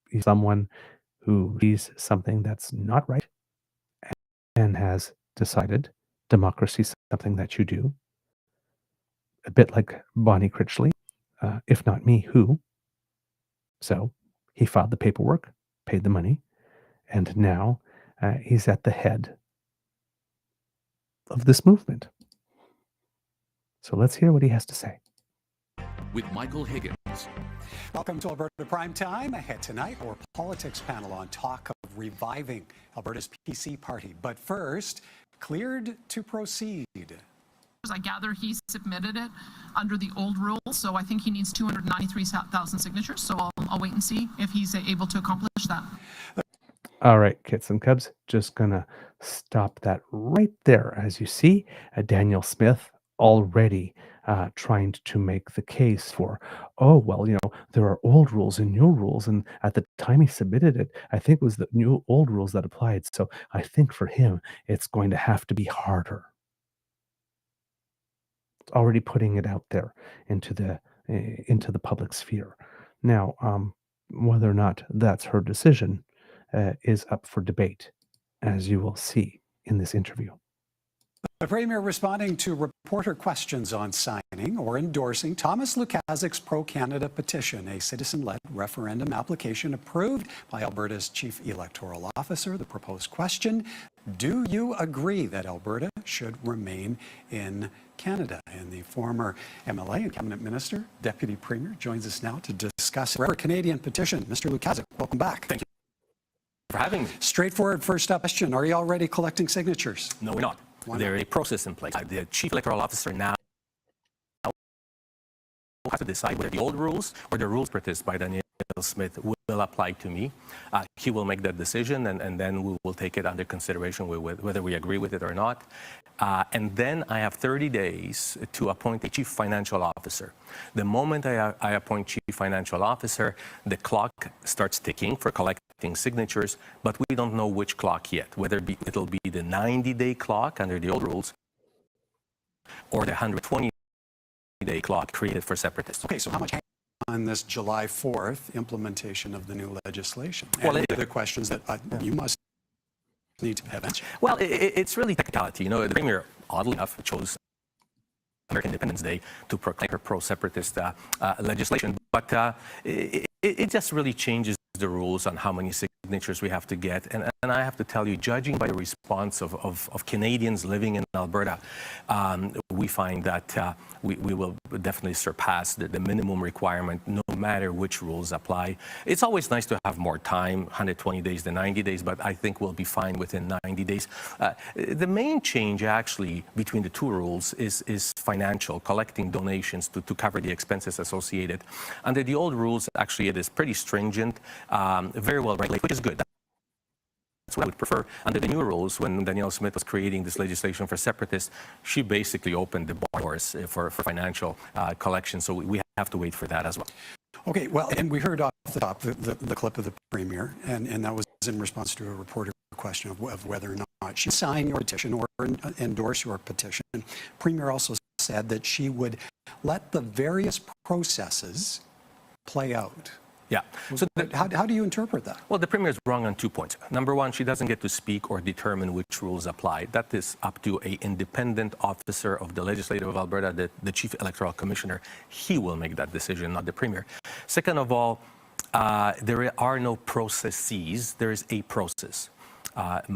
He's someone who sees something that's not right and has decided democracy is something that you do. A bit like Bonnie Critchley, if not me, who? So he filed the paperwork, paid the money, and now he's at the head of this movement. So let's hear what he has to say. With Michael Higgins. Welcome to Alberta Prime Time. Ahead tonight, our politics panel on talk of reviving Alberta's PC party. But first, cleared to proceed. I gather he submitted it under the old rules, so I think he needs 293,000 signatures. So I'll wait and see if he's able to accomplish that. All right, kits and cubs, just gonna stop that right there. As you see, Danielle Smith already trying to make the case for, oh, well, there are old rules and new rules. And at the time he submitted it, I think it was the new old rules that applied. So I think for him, it's going to have to be harder. Already putting it out there into the public sphere. Now, whether or not that's her decision is up for debate, as you will see in this interview. The Premier responding to reporter questions on signing or endorsing Thomas Lukaszik's pro-Canada petition, a citizen-led referendum application approved by Alberta's Chief Electoral Officer. The proposed question, do you agree that Alberta should remain in Canada? And the former MLA and Cabinet Minister, Deputy Premier, joins us now to discuss the Canadian petition. Mr. Lukazik, welcome back. Thank you for having me. Straightforward first up question. Are you already collecting signatures? No, we're not. There's a process in place. The Chief Electoral Officer now has to decide whether the old rules or the rules proposed by Danielle Smith will apply to me. He will make that decision, and then we will take it under consideration whether we agree with it or not. And then I have 30 days to appoint a Chief Financial Officer. The moment I appoint Chief Financial Officer, the clock starts ticking for collecting signatures, but we don't know which clock yet, whether it'll be the 90-day clock under the old rules or the 120-day clock created for separatists. Okay, so how much on this July 4th implementation of the new legislation? Well, and the other questions that you must need to have answered. Well, it's really technicality. The Premier, oddly enough, chose American Independence Day to proclaim her pro-separatist legislation, but it just really changes the rules on how many signatures we have to get. And I have to tell you, judging by the response of Canadians living in Alberta, we find that we will definitely surpass the minimum requirement, no matter which rules apply. It's always nice to have more time, 120 days to 90 days, but I think we'll be fine within 90 days. The main change, actually, between the two rules is financial, collecting donations to cover the expenses associated. Under the old rules, actually, it is pretty stringent, very well regulated, which is good. That's what I would prefer. Under the new rules, when Danielle Smith was creating this legislation for separatists, she basically opened the doors for financial collection. So we have to wait for that as well. Okay, well, and we heard off the top the clip of the Premier, and that was in response to a reporter question of whether or not she signed your petition or endorse your petition. Premier also said that she would let the various processes play out. Yeah. So how do you interpret that? Well, the Premier is wrong on 2 points. Number one, she doesn't get to speak or determine which rules apply. That is up to an independent officer of the Legislative of Alberta, the Chief Electoral Commissioner. He will make that decision, not the Premier. Second of all, there are no processes. There is a process.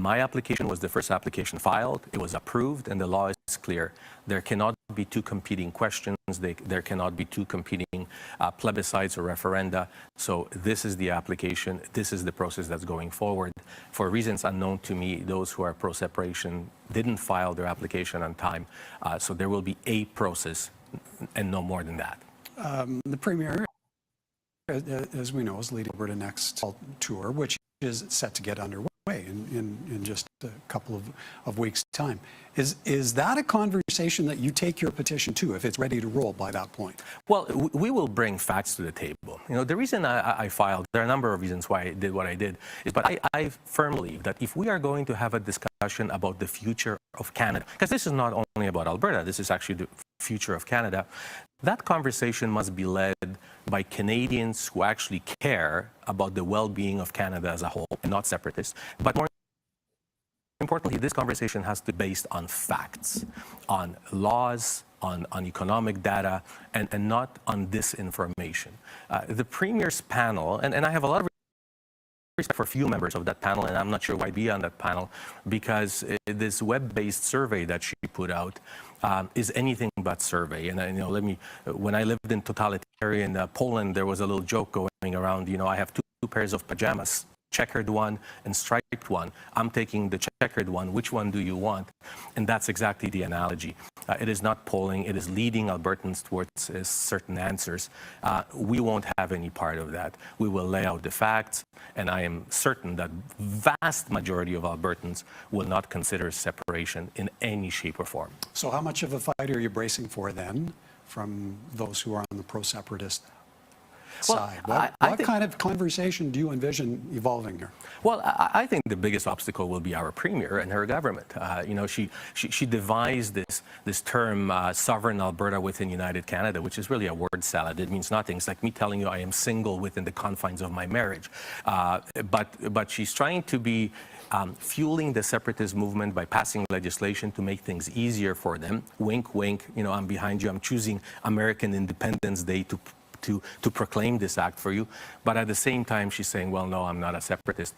My application was the first application filed. It was approved, and the law is clear. There cannot be two competing questions. There cannot be two competing plebiscites or referenda. So this is the application. This is the process that's going forward. For reasons unknown to me, those who are pro-separation didn't file their application on time. So there will be a process and no more than that. The Premier, as we know, is leading Alberta Next tour, which is set to get underway in just a couple of weeks' time. Is that a conversation that you take your petition to if it's ready to roll by that point? Well, we will bring facts to the table. You know, the reason I filed, there are a number of reasons why I did what I did, but I firmly believe that if we are going to have a discussion about the future of Canada, because this is not only about Alberta, this is actually the future of Canada, that conversation must be led by Canadians who actually care about the well-being of Canada as a whole, and not separatists. But more importantly, this conversation has to be based on facts, on laws, on economic data, and not on disinformation. The Premier's panel, and I have a lot of respect for a few members of that panel, and I'm not sure why I'd be on that panel, because this web-based survey that she put out is anything but survey. And you know, when I lived in totalitarian Poland, there was a little joke going around. You know, I have two pairs of pajamas, checkered one and striped one. I'm taking the checkered one. Which one do you want? And that's exactly the analogy. It is not polling. It is leading Albertans towards certain answers. We won't have any part of that. We will lay out the facts, and I am certain that vast majority of Albertans will not consider separation in any shape or form. So how much of a fight are you bracing for then from those who are on the pro-separatist side? What kind of conversation do you envision evolving here? Well, I think the biggest obstacle will be our Premier and her government. You know, she devised this term sovereign Alberta within United Canada, which is really a word salad. It means nothing. It's like me telling you I am single within the confines of my marriage. But she's trying to be fueling the separatist movement by passing legislation to make things easier for them. Wink, wink. You know, I'm behind you. I'm choosing American Independence Day to proclaim this act for you. But at the same time, she's saying, well, no, I'm not a separatist.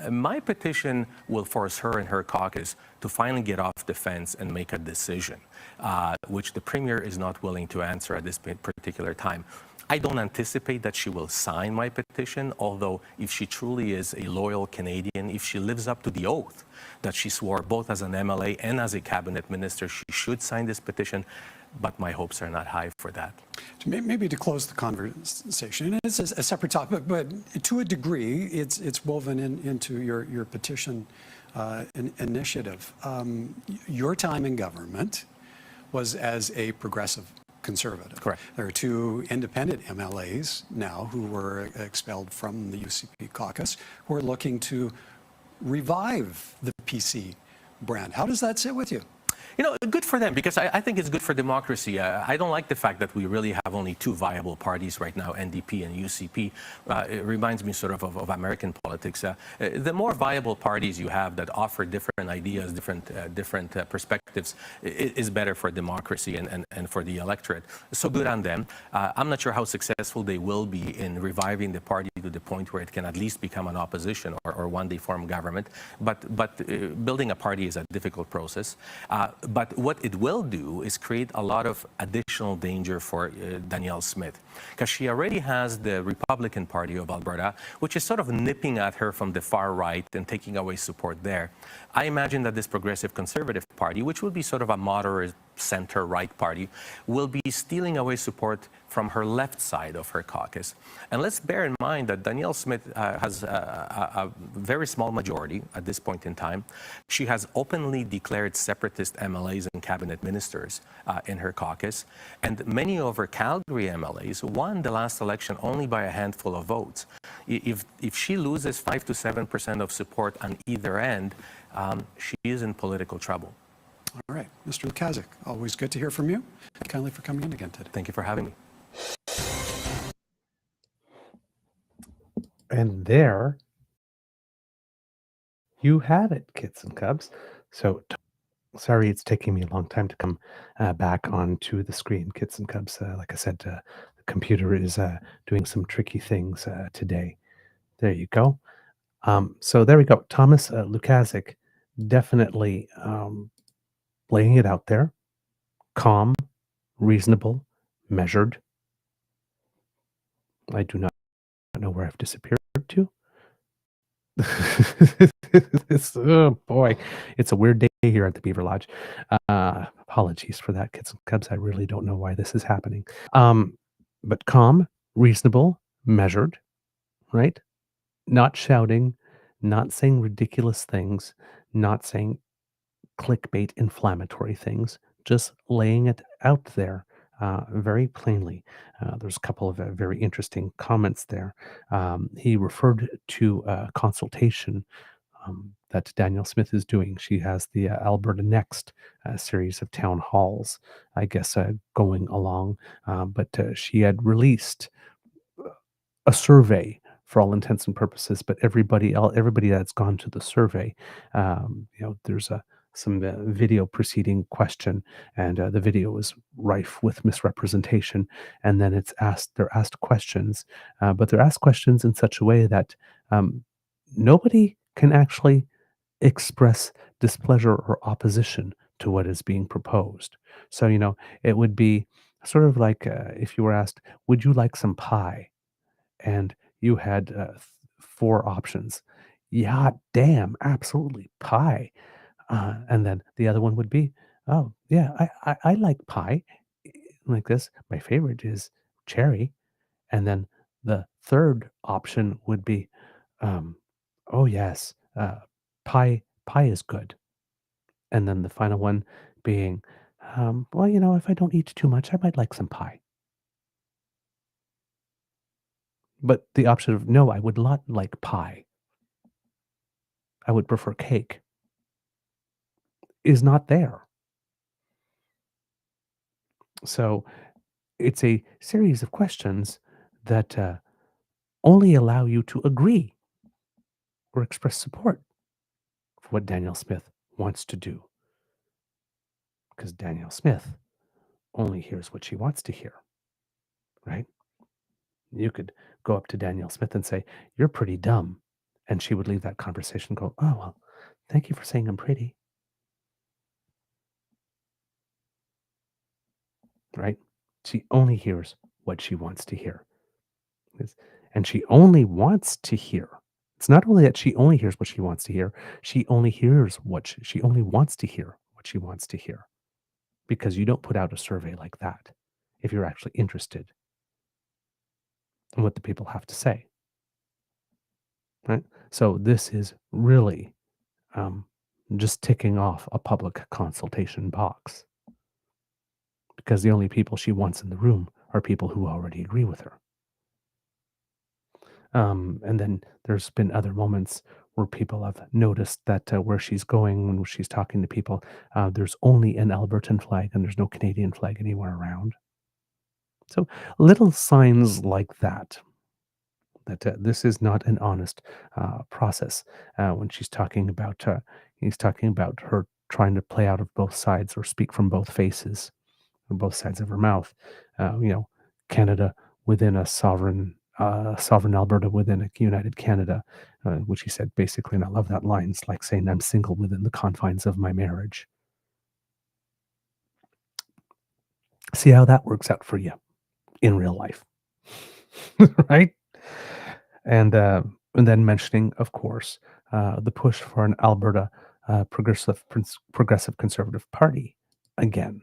My petition will force her and her caucus to finally get off the fence and make a decision, which the Premier is not willing to answer at this particular time. I don't anticipate that she will sign my petition, although if she truly is a loyal Canadian, if she lives up to the oath that she swore both as an MLA and as a cabinet minister, she should sign this petition. But my hopes are not high for that. Maybe to close the conversation, it's a separate topic, but to a degree, it's woven into your petition initiative. Your time in government was as a progressive conservative. Correct. There are two independent MLAs now who were expelled from the UCP caucus who are looking to revive the PC brand. How does that sit with you? You know, good for them, because I think it's good for democracy. I don't like the fact that we really have only two viable parties right now, NDP and UCP. It reminds me sort of American politics. The more viable parties you have that offer different ideas, different perspectives, is better for democracy and for the electorate. So good on them. I'm not sure how successful they will be in reviving the party to the point where it can at least become an opposition or one day form government. But building a party is a difficult process. But what it will do is create a lot of additional danger for Danielle Smith, because she already has the Republican Party of Alberta, which is sort of nipping at her from the far right and taking away support there. I imagine that this Progressive Conservative Party, which will be sort of a moderate center-right party, will be stealing away support from her left side of her caucus. And let's bear in mind that Danielle Smith has a very small majority at this point in time. She has openly declared separatist MLAs and cabinet ministers in her caucus. And many of her Calgary MLAs won the last election only by a handful of votes. If she loses 5 to 7% of support on either end, she is in political trouble. All right. Mr. Lukazik, always good to hear from you. Kindly for coming in again today. Thank you for having me. And there you have it, kids and cubs. So sorry it's taking me a long time to come back onto the screen, kids and cubs. Like I said, the computer is doing some tricky things today. There you go. So there we go. Thomas Lukazik definitely laying it out there. Calm, reasonable, measured. I do not know where I've disappeared to. Oh boy, it's a weird day here at the Beaver Lodge. Apologies for that, kids and cubs. I really don't know why this is happening. But calm, reasonable, measured, right? Not shouting, not saying ridiculous things, not saying clickbait inflammatory things, just laying it out there very plainly. There's a couple of very interesting comments there. He referred to a consultation that Danielle Smith is doing. She has the Alberta Next series of town halls, I guess, going along. But she had released a survey for all intents and purposes, but everybody that's gone to the survey, there's some video preceding question, and the video is rife with misrepresentation. And then they're asked questions, but they're asked questions in such a way that nobody can actually express displeasure or opposition to what is being proposed. So, it would be sort of like if you were asked, would you like some pie? And you had 4 options. Yeah, damn, absolutely, pie. And then the other one would be, oh, yeah, I like pie. Like this. My favorite is cherry. And then the third option would be, oh, yes, pie is good. And then the final one being, well, if I don't eat too much, I might like some pie. But the option of, no, I would not like pie, I would prefer cake, is not there. So it's a series of questions that only allow you to agree or express support for what Danielle Smith wants to do. Because Danielle Smith only hears what she wants to hear, right? You could go up to Danielle Smith and say, you're pretty dumb. And she would leave that conversation and go, oh, well, thank you for saying I'm pretty. Right? She only hears what she wants to hear. And she only wants to hear. It's not only that she only hears what she wants to hear, she only hears what she only wants to hear what she wants to hear. Because you don't put out a survey like that if you're actually interested in what the people have to say. Right? So this is really just ticking off a public consultation box. Because the only people she wants in the room are people who already agree with her. And then there's been other moments where people have noticed that where she's going when she's talking to people, there's only an Albertan flag and there's no Canadian flag anywhere around. So little signs like that this is not an honest process. When he's talking about her trying to play out of both sides or speak from both faces, on both sides of her mouth. Canada within a sovereign Alberta within a united Canada, which he said basically, and I love that line, it's like saying I'm single within the confines of my marriage. See how that works out for you in real life. Right? And then mentioning, of course, the push for an Alberta progressive conservative party again.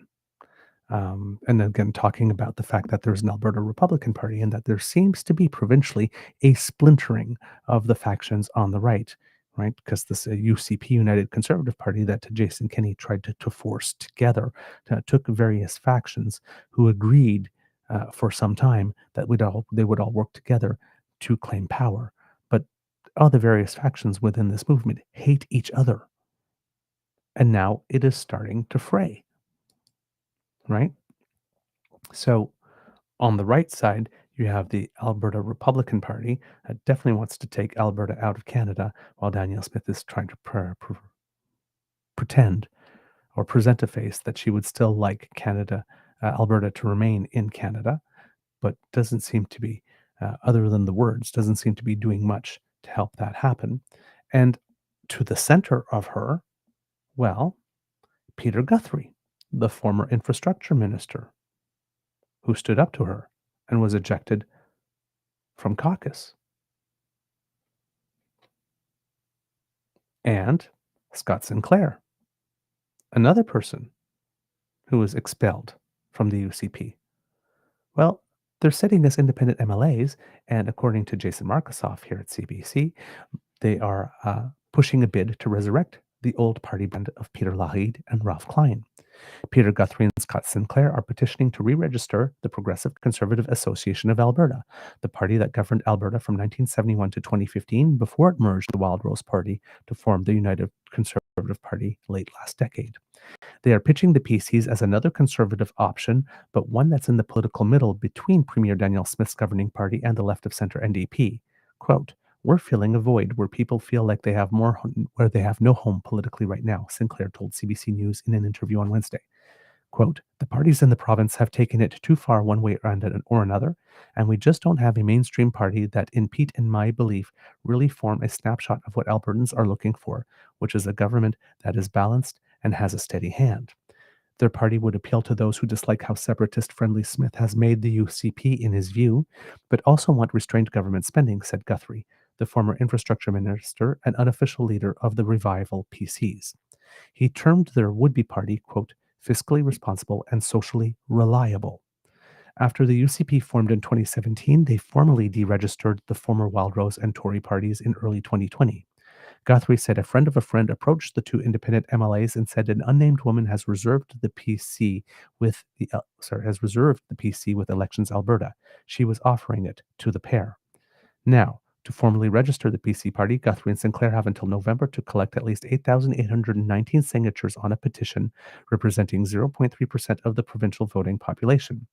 And again, talking about the fact that there's an Alberta Republican Party and that there seems to be provincially a splintering of the factions on the right, right? Because this UCP, United Conservative Party, that Jason Kenney tried to force together, took various factions who agreed for some time that they would all work together to claim power. But all the various factions within this movement hate each other. And now it is starting to fray, right? So on the right side, you have the Alberta Republican Party that definitely wants to take Alberta out of Canada, while Danielle Smith is trying to pretend or present a face that she would still like Alberta to remain in Canada, but doesn't seem to be, other than the words, doesn't seem to be doing much to help that happen. And to the center of her, well, Peter Guthrie, the former infrastructure minister, who stood up to her and was ejected from caucus. And Scott Sinclair, another person who was expelled from the UCP. Well, they're sitting as independent MLAs, and according to Jason Markusoff here at CBC, they are pushing a bid to resurrect the old party band of Peter Lahaide and Ralph Klein. Peter Guthrie and Scott Sinclair are petitioning to re-register the Progressive Conservative Association of Alberta, the party that governed Alberta from 1971 to 2015 before it merged the Wild Rose Party to form the United Conservative Party late last decade. They are pitching the PCs as another conservative option, but one that's in the political middle between Premier Danielle Smith's governing party and the left-of-centre NDP. Quote, "We're filling a void where people feel like they have where they have no home politically right now," Sinclair told CBC News in an interview on Wednesday. Quote, "The parties in the province have taken it too far one way or another, and we just don't have a mainstream party that, in Pete and my belief, really form a snapshot of what Albertans are looking for, which is a government that is balanced and has a steady hand. Their party would appeal to those who dislike how separatist-friendly Smith has made the UCP in his view, but also want restrained government spending," said Guthrie, the former infrastructure minister and unofficial leader of the Revival PCs. He termed their would-be party, quote, "fiscally responsible and socially reliable." After the UCP formed in 2017, they formally deregistered the former Wildrose and Tory parties in early 2020. Guthrie said a friend of a friend approached the two independent MLAs and said an unnamed woman has reserved the PC with Elections Alberta. She was offering it to the pair. Now, to formally register the PC party, Guthrie and Sinclair have until November to collect at least 8,819 signatures on a petition representing 0.3% of the provincial voting population.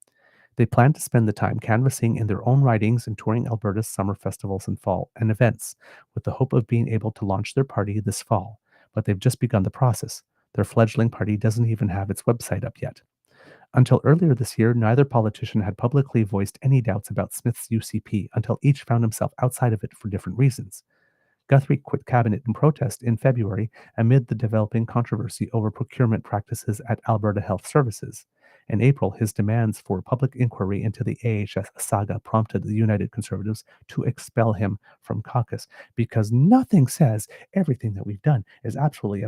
They plan to spend the time canvassing in their own ridings and touring Alberta's summer festivals and fall and events, with the hope of being able to launch their party this fall. But they've just begun the process. Their fledgling party doesn't even have its website up yet. Until earlier this year, neither politician had publicly voiced any doubts about Smith's UCP until each found himself outside of it for different reasons. Guthrie quit cabinet in protest in February amid the developing controversy over procurement practices at Alberta Health Services. In April, his demands for public inquiry into the AHS saga prompted the United Conservatives to expel him from caucus, because nothing says everything that we've done is absolutely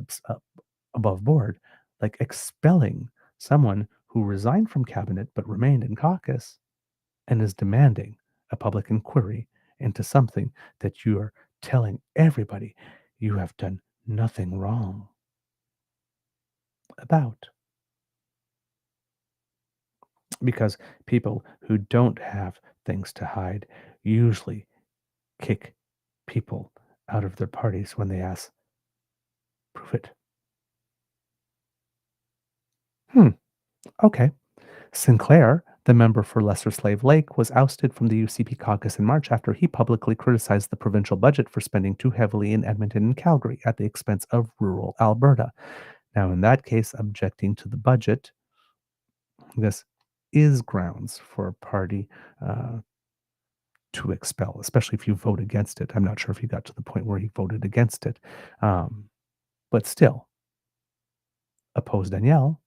above board, like expelling someone who resigned from cabinet but remained in caucus and is demanding a public inquiry into something that you are telling everybody you have done nothing wrong about. Because people who don't have things to hide usually kick people out of their parties when they ask, "Prove it." Okay. Sinclair, the member for Lesser Slave Lake, was ousted from the UCP caucus in March after he publicly criticized the provincial budget for spending too heavily in Edmonton and Calgary at the expense of rural Alberta. Now, in that case, objecting to the budget, this is grounds for a party to expel, especially if you vote against it. I'm not sure if he got to the point where he voted against it. But still, oppose Danielle,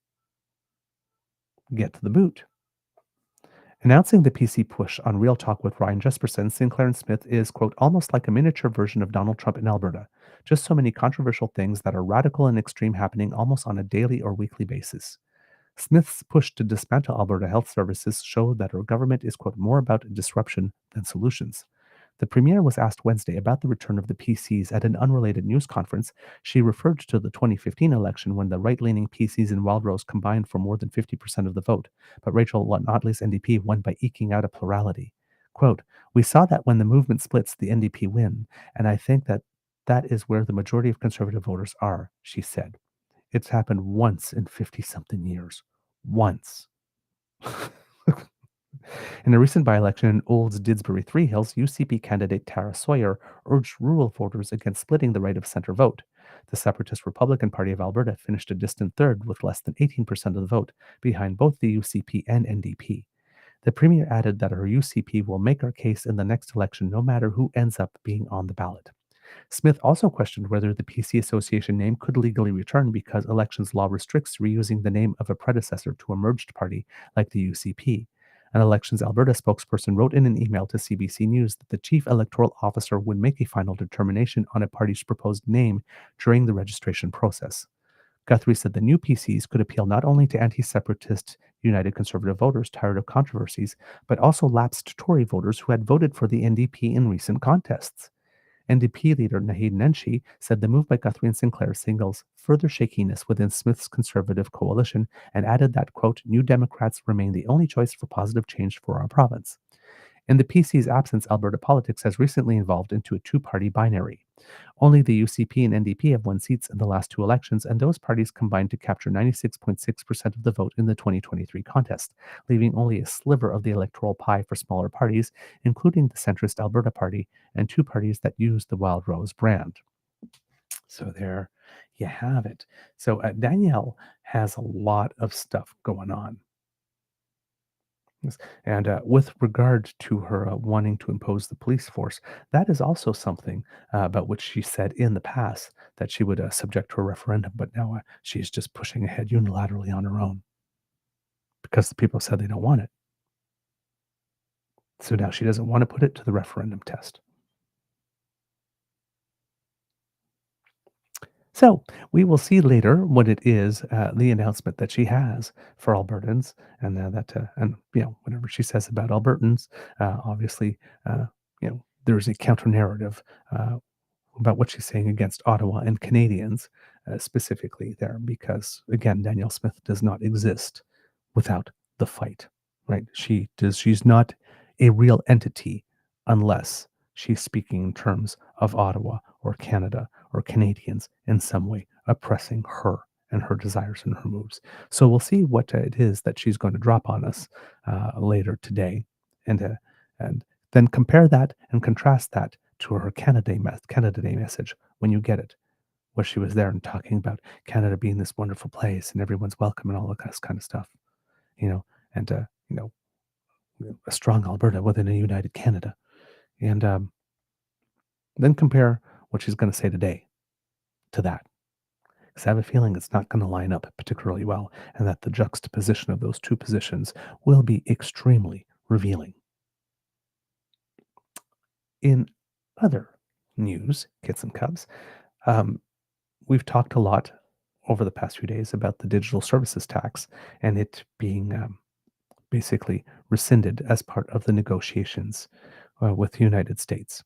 get to the boot. Announcing the PC push on Real Talk with Ryan Jesperson, Sinclair and Smith is, quote, "almost like a miniature version of Donald Trump in Alberta. Just so many controversial things that are radical and extreme happening almost on a daily or weekly basis." Smith's push to dismantle Alberta Health Services showed that her government is, quote, more about disruption than solutions. The Premier was asked Wednesday about the return of the PCs at an unrelated news conference. She referred to the 2015 election when the right-leaning PCs in Wildrose combined for more than 50% of the vote, but Rachel Notley's NDP won by eking out a plurality. Quote, we saw that when the movement splits, the NDP win, and I think that is where the majority of Conservative voters are, she said. It's happened once in 50-something years. Once. In a recent by-election in Olds Didsbury Three Hills, UCP candidate Tara Sawyer urged rural voters against splitting the right of centre vote. The separatist Republican Party of Alberta finished a distant third with less than 18% of the vote, behind both the UCP and NDP. The Premier added that her UCP will make our case in the next election no matter who ends up being on the ballot. Smith also questioned whether the PC Association name could legally return because elections law restricts reusing the name of a predecessor to a merged party like the UCP. An Elections Alberta spokesperson wrote in an email to CBC News that the chief electoral officer would make a final determination on a party's proposed name during the registration process. Guthrie said the new PCs could appeal not only to anti-separatist United Conservative voters tired of controversies, but also lapsed Tory voters who had voted for the NDP in recent contests. NDP leader Naheed Nenshi said the move by Guthrie and Sinclair signals further shakiness within Smith's Conservative coalition and added that, quote, New Democrats remain the only choice for positive change for our province. In the PC's absence, Alberta politics has recently evolved into a two-party binary. Only the UCP and NDP have won seats in the last two elections, and those parties combined to capture 96.6% of the vote in the 2023 contest, leaving only a sliver of the electoral pie for smaller parties, including the centrist Alberta Party and two parties that use the Wildrose brand. So there you have it. So Danielle has a lot of stuff going on. And with regard to her wanting to impose the police force, that is also something about which she said in the past that she would subject to a referendum, but now she's just pushing ahead unilaterally on her own because the people said they don't want it. So now she doesn't want to put it to the referendum test. So we will see later what it is, the announcement that she has for Albertans, and and whatever she says about Albertans, obviously, there's a counter narrative about what she's saying against Ottawa and Canadians specifically there, because again, Danielle Smith does not exist without the fight, right? She's not a real entity unless she's speaking in terms of Ottawa or Canada or Canadians in some way oppressing her and her desires and her moves. So we'll see what it is that she's going to drop on us later today, and then compare that and contrast that to her Canada Day message when you get it, where she was there and talking about Canada being this wonderful place and everyone's welcome and all of that kind of stuff, and a strong Alberta within a united Canada, and then compare what she's going to say today to that. Because I have a feeling it's not going to line up particularly well, and that the juxtaposition of those two positions will be extremely revealing. In other news, kits and cubs, we've talked a lot over the past few days about the digital services tax and it being basically rescinded as part of the negotiations with the United States.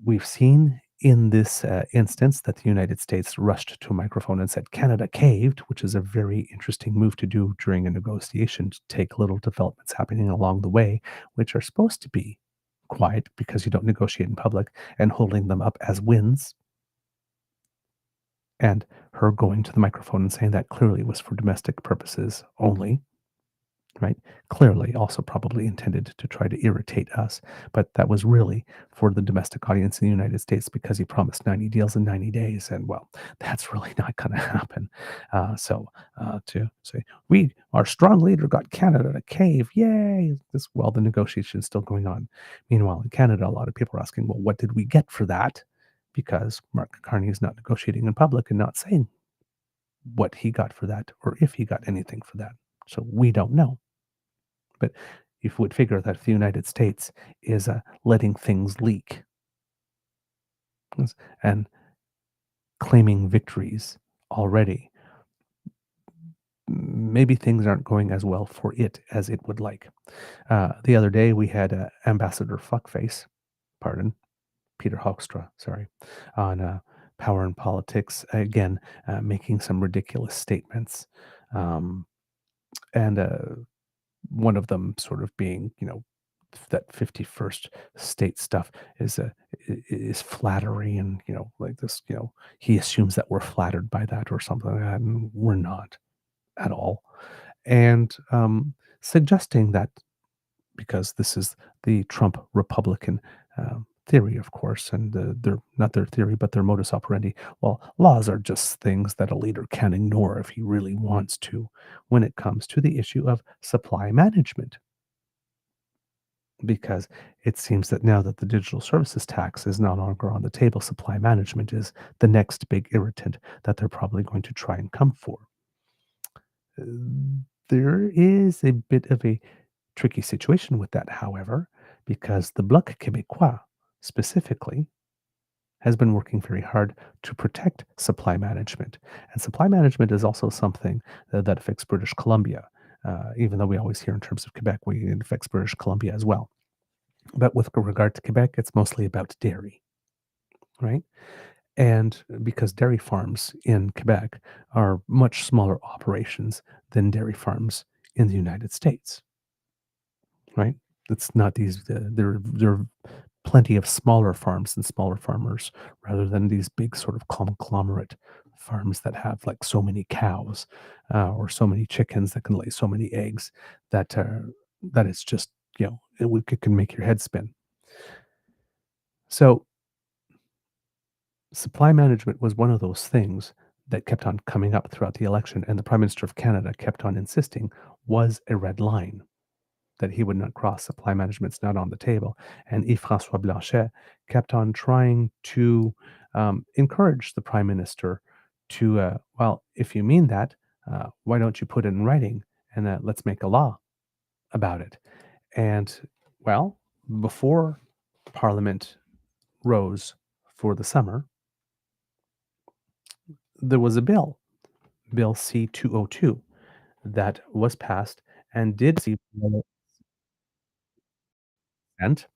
We've seen in this instance that the United States rushed to a microphone and said Canada caved, which is a very interesting move to do during a negotiation, to take little developments happening along the way, which are supposed to be quiet because you don't negotiate in public, and holding them up as wins. And her going to the microphone and saying that clearly was for domestic purposes only, right? Clearly also probably intended to try to irritate us, but that was really for the domestic audience in the United States because he promised 90 deals in 90 days. And well, that's really not going to happen. So to say, our strong leader got Canada to cave, yay, the negotiation is still going on. Meanwhile, in Canada, a lot of people are asking, well, what did we get for that? Because Mark Carney is not negotiating in public and not saying what he got for that or if he got anything for that. So we don't know. But you would figure that if the United States is letting things leak and claiming victories already, maybe things aren't going as well for it as it would like. The other day we had Ambassador Fuckface, pardon, Peter Hoekstra, sorry, on Power and Politics, again, making some ridiculous statements. And one of them sort of being, that 51st state stuff is flattery, and like this, he assumes that we're flattered by that or something like that, and we're not at all. And suggesting that because this is the Trump Republican theory, of course, and they're not their theory, but their modus operandi. Well, laws are just things that a leader can ignore if he really wants to when it comes to the issue of supply management. Because it seems that now that the digital services tax is no longer on the table, supply management is the next big irritant that they're probably going to try and come for. There is a bit of a tricky situation with that, however, because the Bloc Québécois specifically has been working very hard to protect supply management. And supply management is also something that affects British Columbia. Even though we always hear in terms of Quebec, it affects British Columbia as well. But with regard to Quebec, it's mostly about dairy, right? And because dairy farms in Quebec are much smaller operations than dairy farms in the United States, right? It's not these, there are plenty of smaller farms and smaller farmers rather than these big sort of conglomerate farms that have like so many cows or so many chickens that can lay so many eggs that it's just, it can make your head spin. So supply management was one of those things that kept on coming up throughout the election, and the Prime Minister of Canada kept on insisting was a red line that he would not cross. Supply management's not on the table. And Yves-François Blanchet kept on trying to encourage the Prime Minister to, well, if you mean that, why don't you put it in writing and let's make a law about it. And, well, before Parliament rose for the summer, there was a bill, Bill C-202, that was passed and did see consent.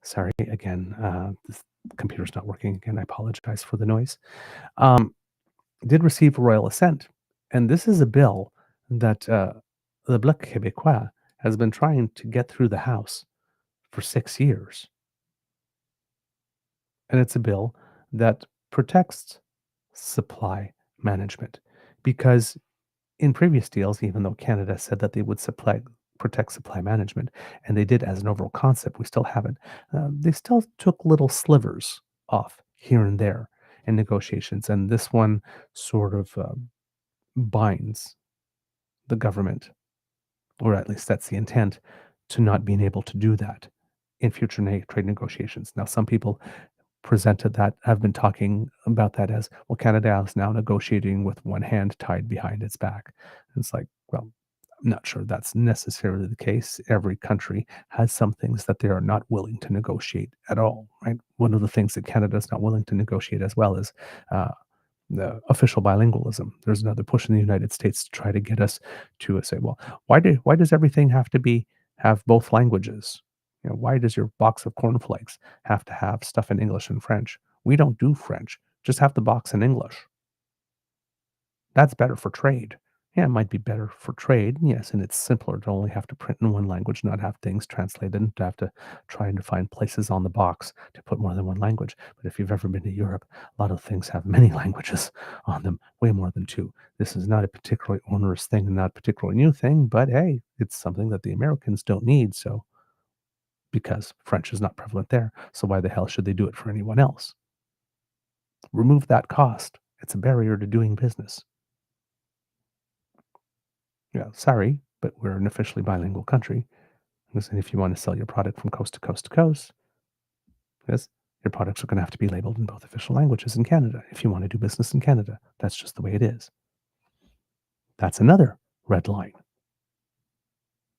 Sorry, again, this computer's not working again. I apologize for the noise. Did receive royal assent. And this is a bill that the Bloc Québécois has been trying to get through the House for 6 years. And it's a bill that protects supply management, because in previous deals, even though Canada said that they would protect supply management, and they did as an overall concept, we still haven't. They still took little slivers off here and there in negotiations, and this one sort of binds the government, or at least that's the intent, to not being able to do that in future trade negotiations. Now, some people presented that, have been talking about that as, well, Canada is now negotiating with one hand tied behind its back. And it's like, well, I'm not sure that's necessarily the case. Every country has some things that they are not willing to negotiate at all, right? One of the things that Canada is not willing to negotiate as well is the official bilingualism. There's another push in the United States to try to get us to say, well, why does everything have to have both languages? Why does your box of cornflakes have to have stuff in English and French? We don't do French. Just have the box in English. That's better for trade. Yeah, it might be better for trade, yes, and it's simpler to only have to print in one language, not have things translated, and to have to try and find places on the box to put more than one language. But if you've ever been to Europe, a lot of things have many languages on them, way more than two. This is not a particularly onerous thing and not a particularly new thing, but hey, it's something that the Americans don't need, so because French is not prevalent there, so why the hell should they do it for anyone else? Remove that cost. It's a barrier to doing business. Yeah, sorry, but we're an officially bilingual country. And if you want to sell your product from coast to coast to coast, yes, your products are going to have to be labeled in both official languages in Canada if you want to do business in Canada. That's just the way it is. That's another red line,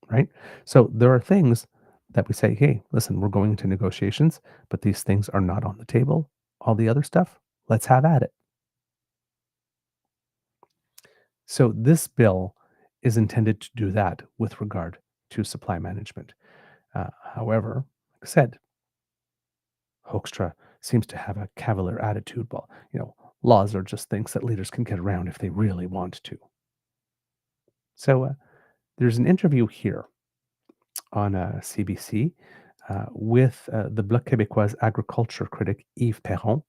right? So there are things that we say, hey, listen, we're going into negotiations, but these things are not on the table. All the other stuff, let's have at it. So this bill is intended to do that with regard to supply management. However, like I said, Hoekstra seems to have a cavalier attitude. Well, laws are just things that leaders can get around if they really want to. So there's an interview here on CBC with the Bloc Québécois agriculture critic Yves Perron.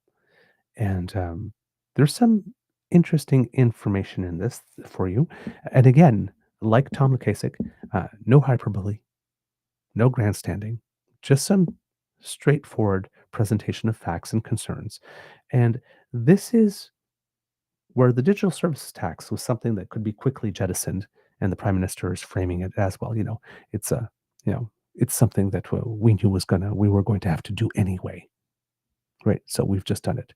And there's some interesting information in this for you. And again, like Tom Lukasik, no hyperbole, no grandstanding, just some straightforward presentation of facts and concerns. And this is where the digital services tax was something that could be quickly jettisoned, and the prime minister is framing it as, well, it's a, it's something that we knew we were going to have to do anyway. Right. So we've just done it.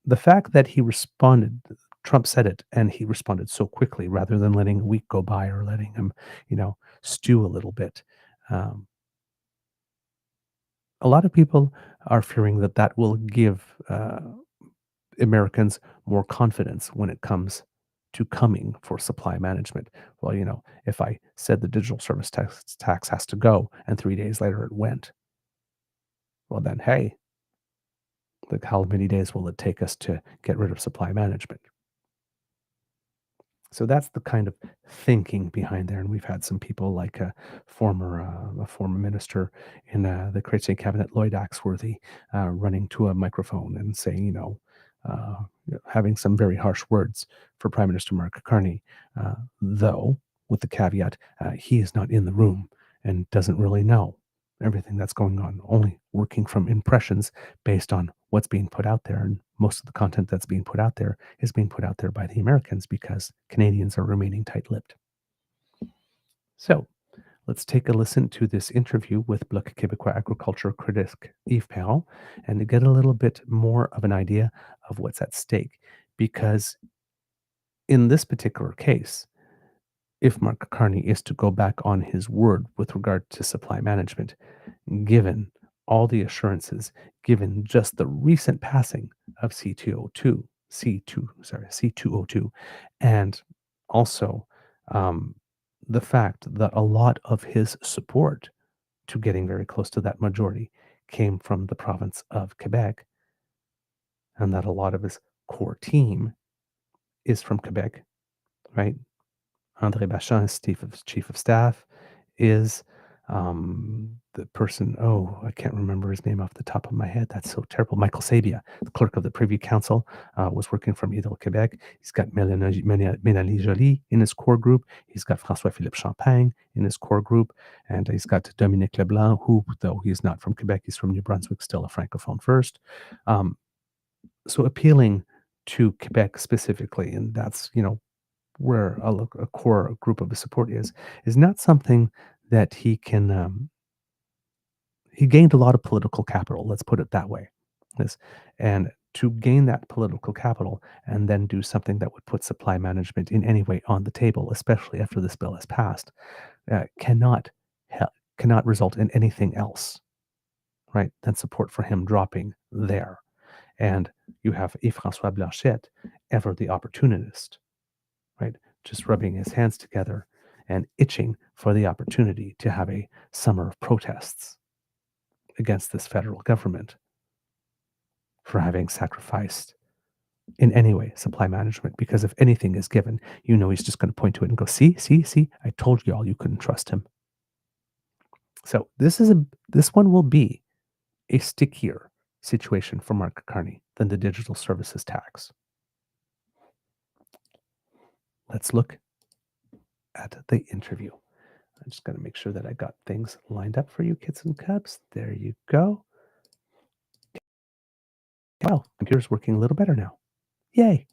The fact that he responded, Trump said it, and he responded so quickly rather than letting a week go by or letting him, stew a little bit. A lot of people are fearing that will give Americans more confidence when it comes to coming for supply management. Well, if I said the digital service tax has to go and 3 days later it went, well then, hey, like, how many days will it take us to get rid of supply management? So that's the kind of thinking behind there. And we've had some people like a former minister in the Chrétien cabinet, Lloyd Axworthy, running to a microphone and saying, having some very harsh words for Prime Minister Mark Carney, though with the caveat, he is not in the room and doesn't really know everything that's going on, only working from impressions based on what's being put out there. And most of the content that's being put out there is being put out there by the Americans because Canadians are remaining tight-lipped. So let's take a listen to this interview with Bloc Québécois agriculture critic Yves Perron and to get a little bit more of an idea of what's at stake. Because in this particular case, if Mark Carney is to go back on his word with regard to supply management, given all the assurances, given just the recent passing of C202, and also the fact that a lot of his support to getting very close to that majority came from the province of Quebec, and that a lot of his core team is from Quebec, right? André Bachand, his chief of staff, is the person, I can't remember his name off the top of my head. That's so terrible. Michael Sabia, the clerk of the Privy Council, was working from Hydro-Québec. He's got Mélanie Joly in his core group. He's got François-Philippe Champagne in his core group. And he's got Dominique Leblanc, who, though he's not from Quebec, he's from New Brunswick, still a Francophone first. So appealing to Quebec specifically, and that's, where a core group of his support is not something that he can, he gained a lot of political capital, let's put it that way. And to gain that political capital and then do something that would put supply management in any way on the table, especially after this bill has passed, cannot result in anything else, right, than support for him dropping there. And you have Yves-François Blanchet, ever the opportunist, right, just rubbing his hands together and itching for the opportunity to have a summer of protests against this federal government for having sacrificed in any way supply management. Because if anything is given, he's just going to point to it and go, see, I told you all you couldn't trust him. So this one will be a stickier situation for Mark Carney than the digital services tax. Let's look at the interview. I'm just going to make sure that I got things lined up for you, kids and cubs. There you go. Well, computer's working a little better now. Yay.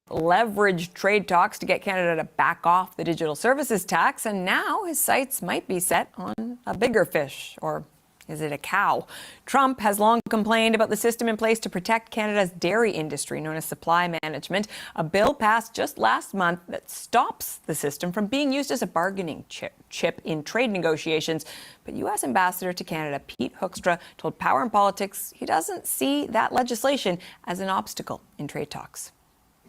Leveraged trade talks to get Canada to back off the digital services tax, and now his sights might be set on a bigger fish, or is it a cow? Trump has long complained about the system in place to protect Canada's dairy industry, known as supply management. A bill passed just last month that stops the system from being used as a bargaining chip in trade negotiations. But U.S. Ambassador to Canada Pete Hoekstra told Power and Politics he doesn't see that legislation as an obstacle in trade talks.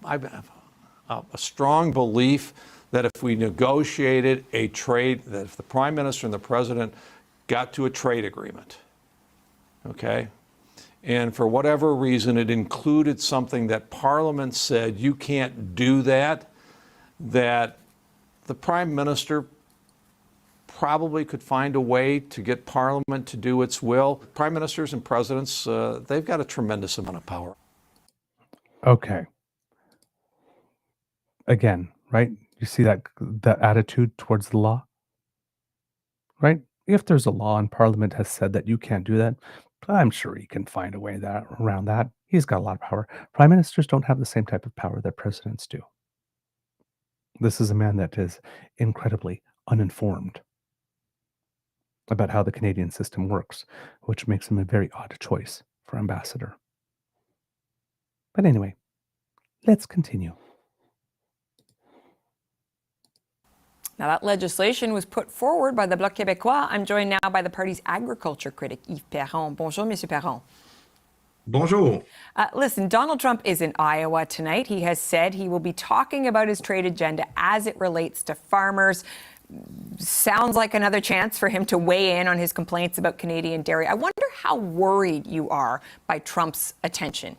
I have a strong belief that if we negotiated a trade, that if the Prime Minister and the President got to a trade agreement, okay, and for whatever reason it included something that Parliament said you can't do that the Prime Minister probably could find a way to get Parliament to do its will. Prime Ministers and Presidents, they've got a tremendous amount of power. Okay. Again, right? You see that attitude towards the law? Right? If there's a law and Parliament has said that you can't do that, I'm sure he can find a way around that. He's got a lot of power. Prime Ministers don't have the same type of power that presidents do. This is a man that is incredibly uninformed about how the Canadian system works, which makes him a very odd choice for ambassador. But anyway, let's continue. Now, that legislation was put forward by the Bloc Québécois. I'm joined now by the party's agriculture critic, Yves Perron. Bonjour, Monsieur Perron. Bonjour. Listen, Donald Trump is in Iowa tonight. He has said he will be talking about his trade agenda as it relates to farmers. Sounds like another chance for him to weigh in on his complaints about Canadian dairy. I wonder how worried you are by Trump's attention.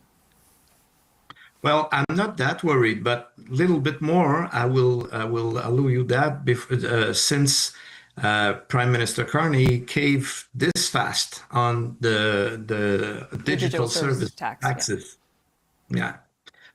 Well, I'm not that worried, but a little bit more. I will allow you that since Prime Minister Carney caved this fast on the digital service taxes. Yeah.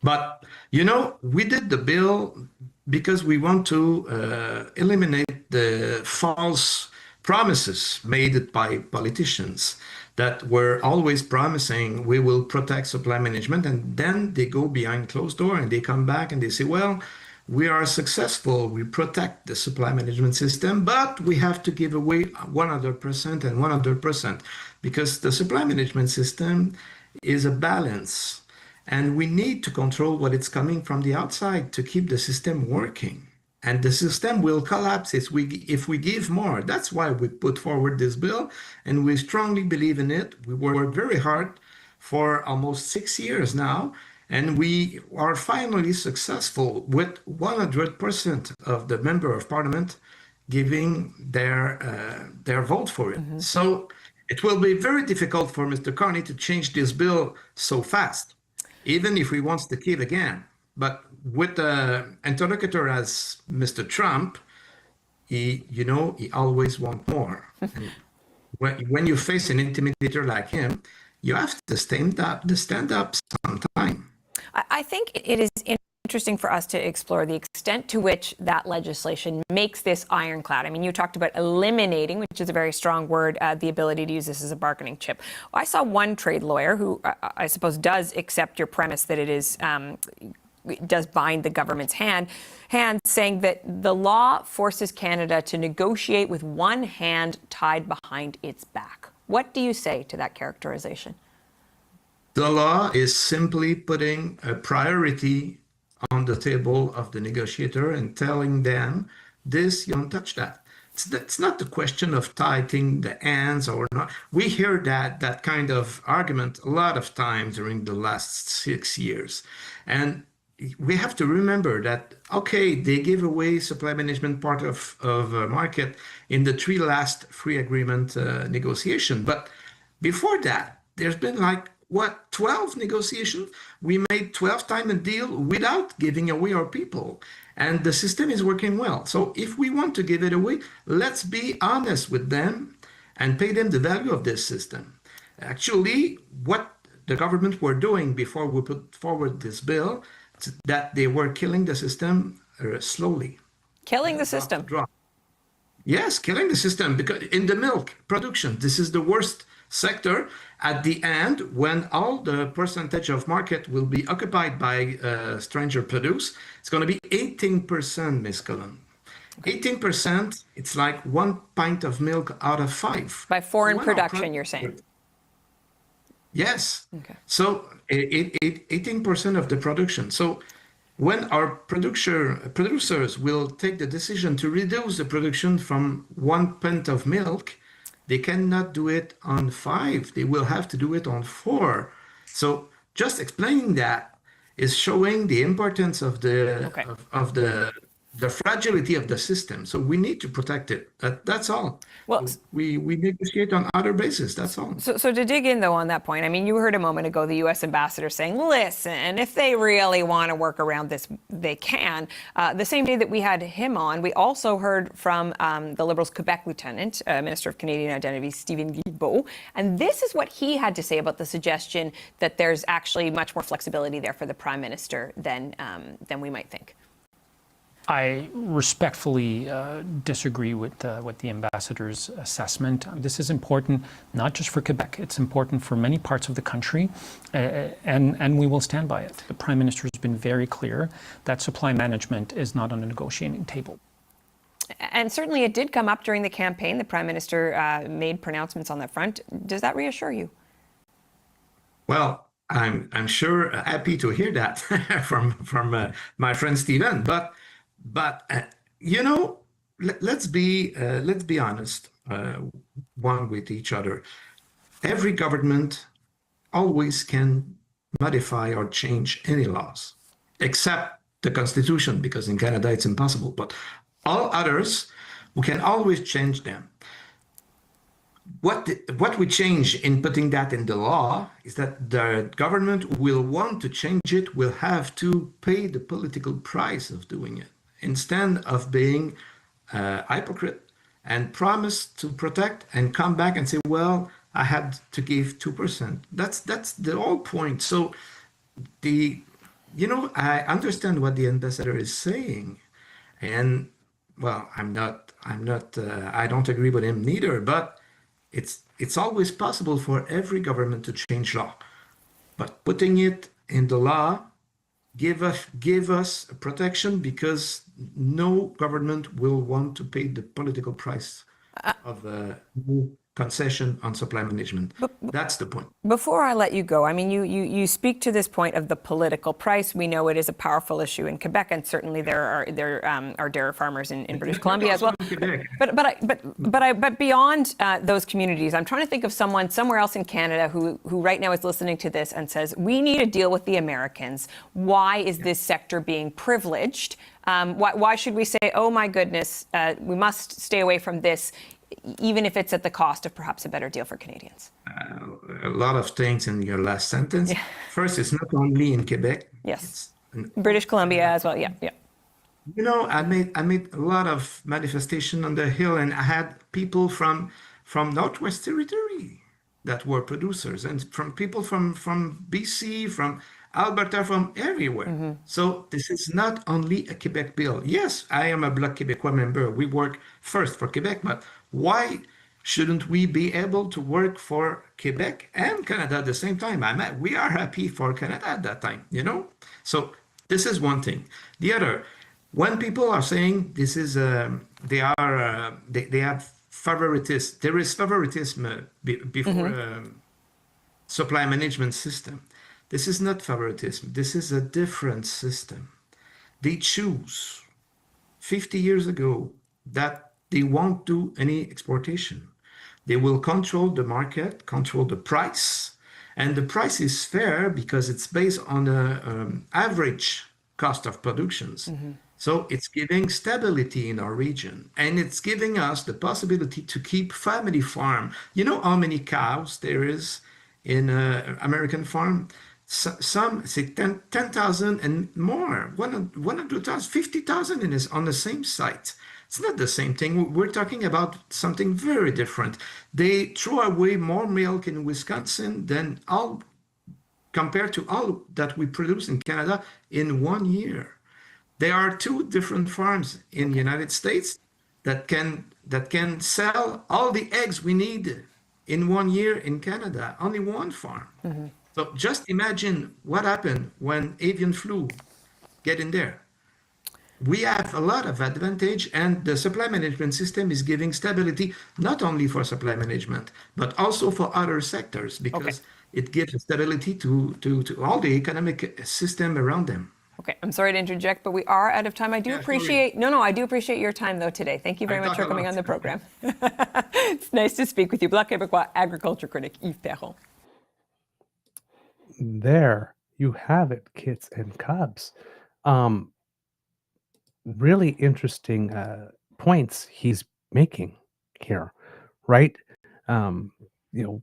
But, we did the bill because we want to eliminate the false promises made by politicians that were always promising we will protect supply management, and then they go behind closed door and they come back and they say, well, we are successful, we protect the supply management system, but we have to give away 100% and 100% because the supply management system is a balance and we need to control what is coming from the outside to keep the system working. And the system will collapse if we give more. That's why we put forward this bill, and we strongly believe in it. We worked very hard for almost 6 years now, and we are finally successful with 100% of the member of parliament giving their vote for it. Mm-hmm. So it will be very difficult for Mr. Carney to change this bill so fast, even if he wants to kill again. But with the interlocutor as Mr. Trump, he always wants more. And when you face an intimidator like him, you have to stand up sometime. I think it is interesting for us to explore the extent to which that legislation makes this ironclad. I mean, you talked about eliminating, which is a very strong word, the ability to use this as a bargaining chip. I saw one trade lawyer who I suppose does accept your premise that it does bind the government's hand, saying that the law forces Canada to negotiate with one hand tied behind its back. What do you say to that characterization? The law is simply putting a priority on the table of the negotiator and telling them, this, you don't touch that. It's not the question of tightening the hands or not. We hear that kind of argument a lot of times during the last 6 years. And we have to remember that, okay, they gave away supply management part of market in the 3 last free agreement negotiation. But before that, there's been 12 negotiations? We made 12 times a deal without giving away our people. And the system is working well. So if we want to give it away, let's be honest with them and pay them the value of this system. Actually, what the government were doing before we put forward this bill, that they were killing the system slowly. Killing the system? Yes, killing the system, because in the milk production, this is the worst sector. At the end, when all the percentage of market will be occupied by stranger produce, it's going to be 18%, Ms. Cullen. 18%, it's like 1 pint of milk out of 5. By foreign production, you're saying? Yes. Okay. So 18% of the production. So when our producers will take the decision to reduce the production from 1 pint of milk, they cannot do it on 5. They will have to do it on 4. So just explaining that is showing the importance of the the fragility of the system. So we need to protect it. That's all. Well, we negotiate on other basis. That's all. So to dig in, though, on that point, I mean, you heard a moment ago the U.S. ambassador saying, listen, if they really want to work around this, they can. The same day that we had him on, we also heard from the Liberals' Quebec Lieutenant, Minister of Canadian Identity, Stephen Guilbeault. And this is what he had to say about the suggestion that there's actually much more flexibility there for the Prime Minister than we might think. I respectfully disagree with the ambassador's assessment. This is important not just for Quebec, it's important for many parts of the country, and we will stand by it. The Prime Minister has been very clear that supply management is not on a negotiating table. And certainly it did come up during the campaign. The Prime Minister made pronouncements on that front. Does that reassure you? Well, I'm sure happy to hear that from my friend Stephen, but you know, let's be honest, one with each other. Every government always can modify or change any laws, except the Constitution, because in Canada it's impossible. But all others, we can always change them. What we change in putting that in the law is that the government will want to change it, will have to pay the political price of doing it, instead of being hypocrite and promise to protect and come back and say, well, I had to give 2%. That's the whole point. So I understand what the ambassador is saying, and well, I don't agree with him neither, but it's always possible for every government to change law, but putting it in the law give us a protection, because no government will want to pay the political price of a new concession on supply management. That's the point. Before I let you go, I mean, you speak to this point of the political price. We know it is a powerful issue in Quebec, and certainly there are dairy farmers in British Columbia as well. But beyond those communities, I'm trying to think of someone somewhere else in Canada who right now is listening to this and says, we need to deal with the Americans. Why is this sector being privileged? Why should we say, oh my goodness, we must stay away from this, even if it's at the cost of perhaps a better deal for Canadians? A lot of things in your last sentence. Yeah. First, it's not only in Quebec. Yes. British Columbia as well. Yeah. You know, I made a lot of manifestation on the Hill, and I had people from Northwest Territory that were producers, and from people from BC, from Alberta, from everywhere. Mm-hmm. So this is not only a Quebec bill. Yes, I am a Bloc Québécois member. We work first for Quebec, but why shouldn't we be able to work for Quebec and Canada at the same time? We are happy for Canada at that time, you know? So this is one thing. The other, when people are saying this is, they have favoritism, there is favoritism before supply management system. This is not favoritism. This is a different system. They choose 50 years ago that they won't do any exportation. They will control the market, control the price, and the price is fair because it's based on the average cost of productions. Mm-hmm. So it's giving stability in our region, and it's giving us the possibility to keep family farm. You know how many cows there is in American farm? Some say 10,000 and more, 100,000, 50,000 on the same site. It's not the same thing. We're talking about something very different. They throw away more milk in Wisconsin than compared to all that we produce in Canada in 1 year. There are two different farms in the United States that can sell all the eggs we need in 1 year in Canada. Only one farm. Mm-hmm. So just imagine what happened when avian flu get in there. We have a lot of advantage, and the supply management system is giving stability not only for supply management, but also for other sectors, because it gives stability to all the economic system around them. Okay, I'm sorry to interject, but we are out of time. I do appreciate your time though today. Thank you very much for coming on the program. It's nice to speak with you. Bloc Québécois agriculture critic Yves Perron. There you have it, kits and cubs. really interesting points he's making here, right? Um,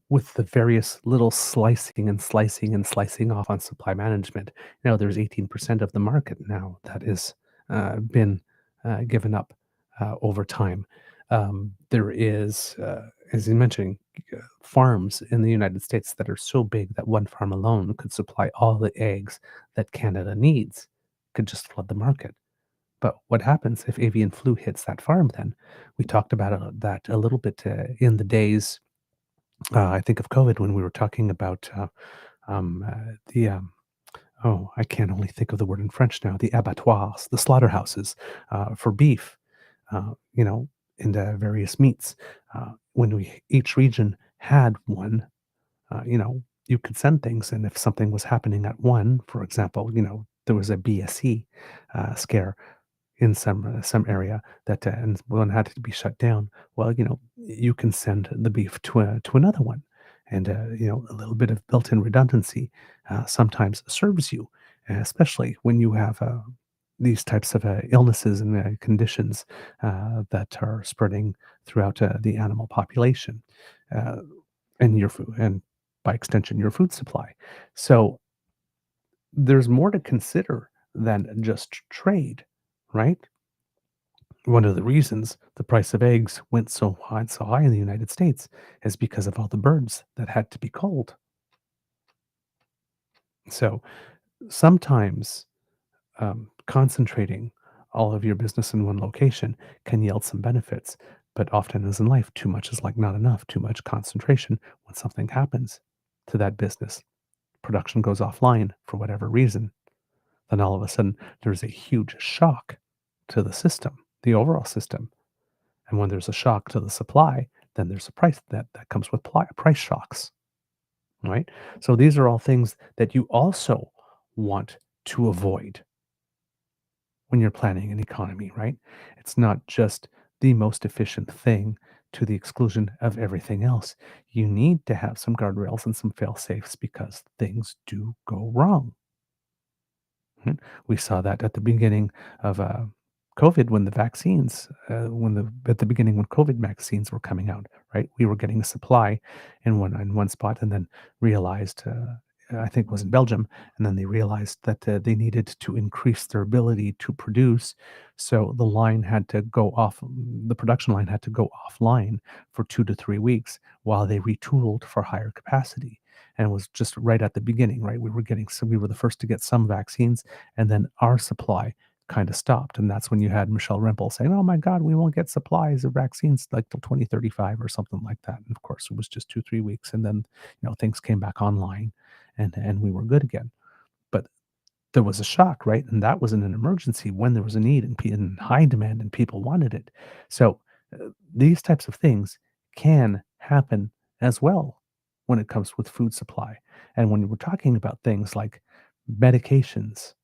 with the various little slicing and slicing and slicing off on supply management. There's 18% of the market now that is been given up over time. There is, as you mentioned, farms in the United States that are so big that one farm alone could supply all the eggs that Canada needs, could just flood the market. But what happens if avian flu hits that farm then? We talked about that a little bit in the days, I think of COVID when we were talking about the, oh, I can't only think of the word in French now, the abattoirs, the slaughterhouses for beef, you know, and various meats. When each region had one, you could send things. And if something was happening at one, for example, there was a BSE scare in some area that and one had to be shut down. Well, you can send the beef to another one, and a little bit of built-in redundancy sometimes serves you, especially when you have these types of illnesses and conditions that are spreading throughout the animal population uh, and your food, and by extension, your food supply. So there's more to consider than just trade, right? One of the reasons the price of eggs went so high in the United States is because of all the birds that had to be culled. So sometimes concentrating all of your business in one location can yield some benefits, but often, as in life, too much is like not enough. Too much concentration, when something happens to that business, production goes offline for whatever reason, then all of a sudden there's a huge shock to the system, the overall system. And when there's a shock to the supply, then there's a price that comes with price shocks, right? So these are all things that you also want to avoid when you're planning an economy, right? It's not just the most efficient thing to the exclusion of everything else. You need to have some guardrails and some fail safes because things do go wrong. We saw that at the beginning of COVID when the vaccines, at the beginning when COVID vaccines were coming out, right? We were getting a supply in one spot, and then realized, I think it was in Belgium, and then they realized that they needed to increase their ability to produce, so the production line had to go offline for 2 to 3 weeks while they retooled for higher capacity. And it was just right at the beginning, right? We were the first to get some vaccines, and then our supply kind of stopped. And that's when you had Michelle Rempel saying, "Oh my God, we won't get supplies of vaccines like till 2035 or something like that." And of course, it was just 2 3 weeks, and then things came back online, and we were good again. But there was a shock, right? And that was in an emergency when there was a need and high demand and people wanted it. So these types of things can happen as well when it comes with food supply. And when we're talking about things like medications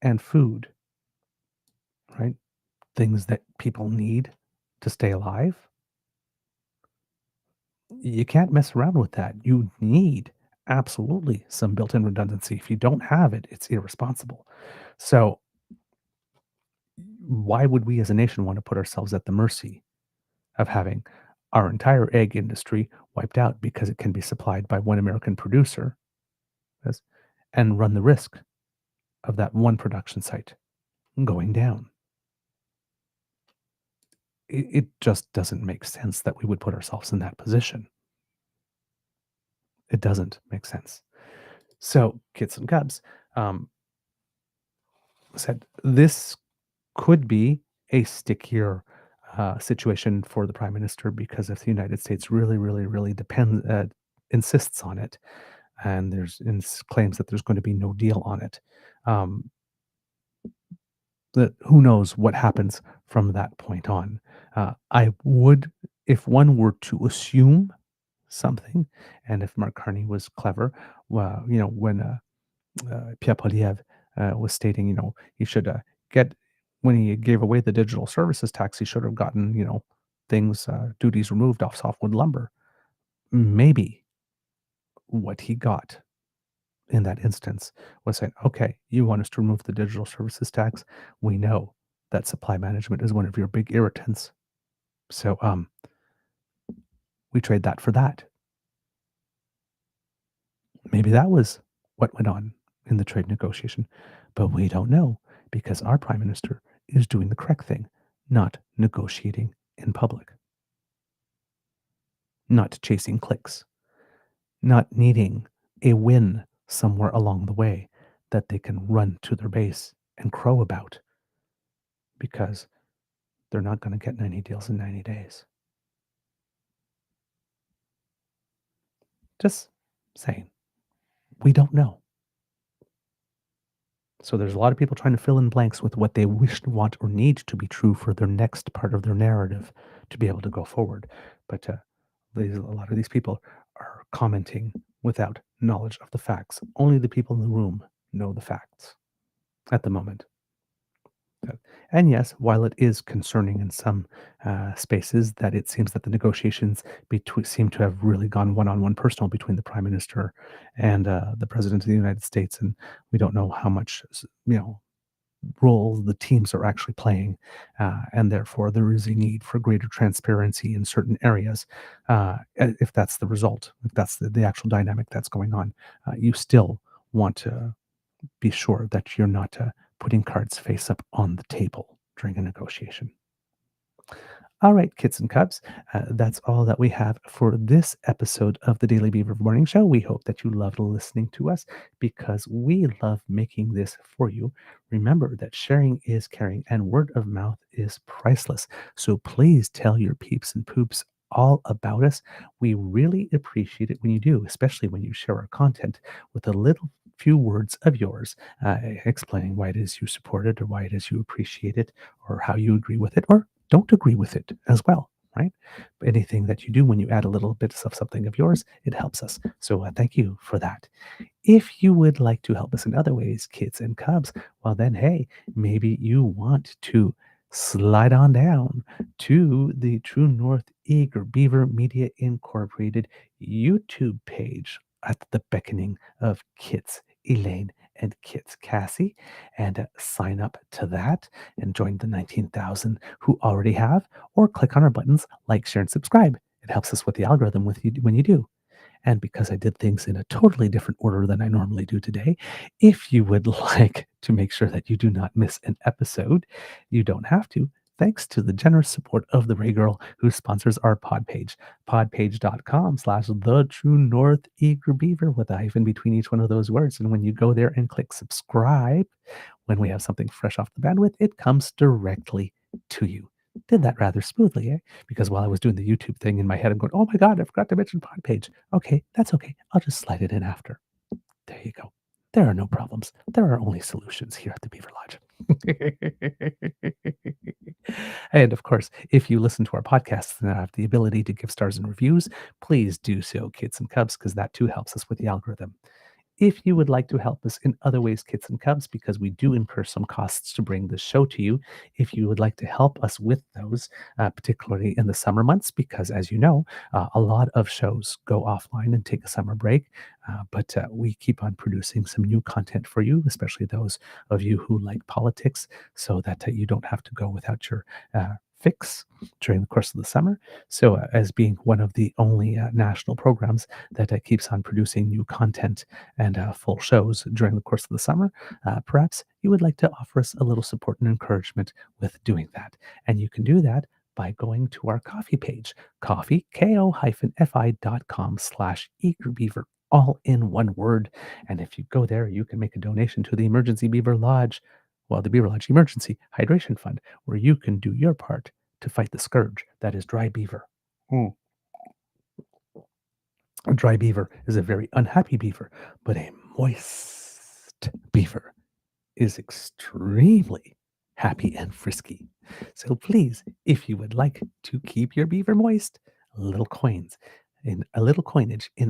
and food, right? Things that people need to stay alive, you can't mess around with that. You need absolutely some built-in redundancy. If you don't have it, it's irresponsible. So why would we as a nation want to put ourselves at the mercy of having our entire egg industry wiped out because it can be supplied by one American producer, yes, and run the risk of that one production site going down? It just doesn't make sense that we would put ourselves in that position. It doesn't make sense. So, kids and cubs, said this could be a stickier situation for the prime minister, because if the United States really, really, really insists on it, and claims that there's going to be no deal on it, that who knows what happens from that point on. I would, if one were to assume something, and if Mark Carney was clever, well, when Pierre Poilievre was stating, he should get, when he gave away the digital services tax, he should have gotten, duties removed off softwood lumber. Maybe what he got in that instance was saying, okay, you want us to remove the digital services tax? We know that supply management is one of your big irritants. So we trade that for that. Maybe that was what went on in the trade negotiation, but we don't know because our prime minister is doing the correct thing, not negotiating in public, not chasing clicks, not needing a win somewhere along the way that they can run to their base and crow about because they're not going to get 90 deals in 90 days. Just saying. We don't know. So there's a lot of people trying to fill in blanks with what they wish, want, or need to be true for their next part of their narrative to be able to go forward. But a lot of these people are commenting without knowledge of the facts. Only the people in the room know the facts at the moment. And yes, while it is concerning in some spaces that it seems that the negotiations seem to have really gone one-on-one personal between the Prime Minister and the President of the United States, and we don't know how much role the teams are actually playing, and therefore there is a need for greater transparency in certain areas. If that's the result, if that's the actual dynamic that's going on, you still want to be sure that you're not putting cards face up on the table during a negotiation. All right, kits and cubs, that's all that we have for this episode of the Daily Beaver Morning Show. We hope that you loved listening to us because we love making this for you. Remember that sharing is caring and word of mouth is priceless. So please tell your peeps and poops all about us. We really appreciate it when you do, especially when you share our content with a little few words of yours, explaining why it is you support it or why it is you appreciate it or how you agree with it or don't agree with it as well, right? But anything that you do when you add a little bit of something of yours, it helps us. So thank you for that. If you would like to help us in other ways, kids and cubs, well then, hey, maybe you want to slide on down to the True North Eager Beaver Media Incorporated YouTube page at the beckoning of Kits Elaine and Kits Cassie and sign up to that and join the 19,000 who already have, or click on our buttons like, share, and subscribe. It helps us with the algorithm when you do. And because I did things in a totally different order than I normally do today, if you would like to make sure that you do not miss an episode, you don't have to. Thanks to the generous support of the Ray Girl, who sponsors our pod page, podpage.com/the True North Eager Beaver with a hyphen between each one of those words. And when you go there and click subscribe, when we have something fresh off the bandwidth, it comes directly to you. Did that rather smoothly, eh? Because while I was doing the YouTube thing in my head, I'm going, oh my God, I forgot to mention pod page. Okay, that's okay. I'll just slide it in after. There you go. There are no problems. There are only solutions here at the Beaver Lodge. And of course, if you listen to our podcasts and have the ability to give stars and reviews, please do so, kids and cubs, because that too helps us with the algorithm. If you would like to help us in other ways, kits and cubs, because we do incur some costs to bring this show to you, if you would like to help us with those, particularly in the summer months, because as you know, a lot of shows go offline and take a summer break, but we keep on producing some new content for you, especially those of you who like politics, so that you don't have to go without your fix during the course of the summer. So as being one of the only national programs that keeps on producing new content and full shows during the course of the summer, perhaps you would like to offer us a little support and encouragement with doing that. And you can do that by going to our coffee page, ko-fi.com/eagerbeaver, all in one word. And if you go there, you can make a donation to the Emergency Beaver Lodge, well, the Beaver Lodge Emergency Hydration Fund, where you can do your part to fight the scourge that is dry beaver. A dry beaver is a very unhappy beaver, but a moist beaver is extremely happy and frisky. So please, if you would like to keep your beaver moist, a little coinage in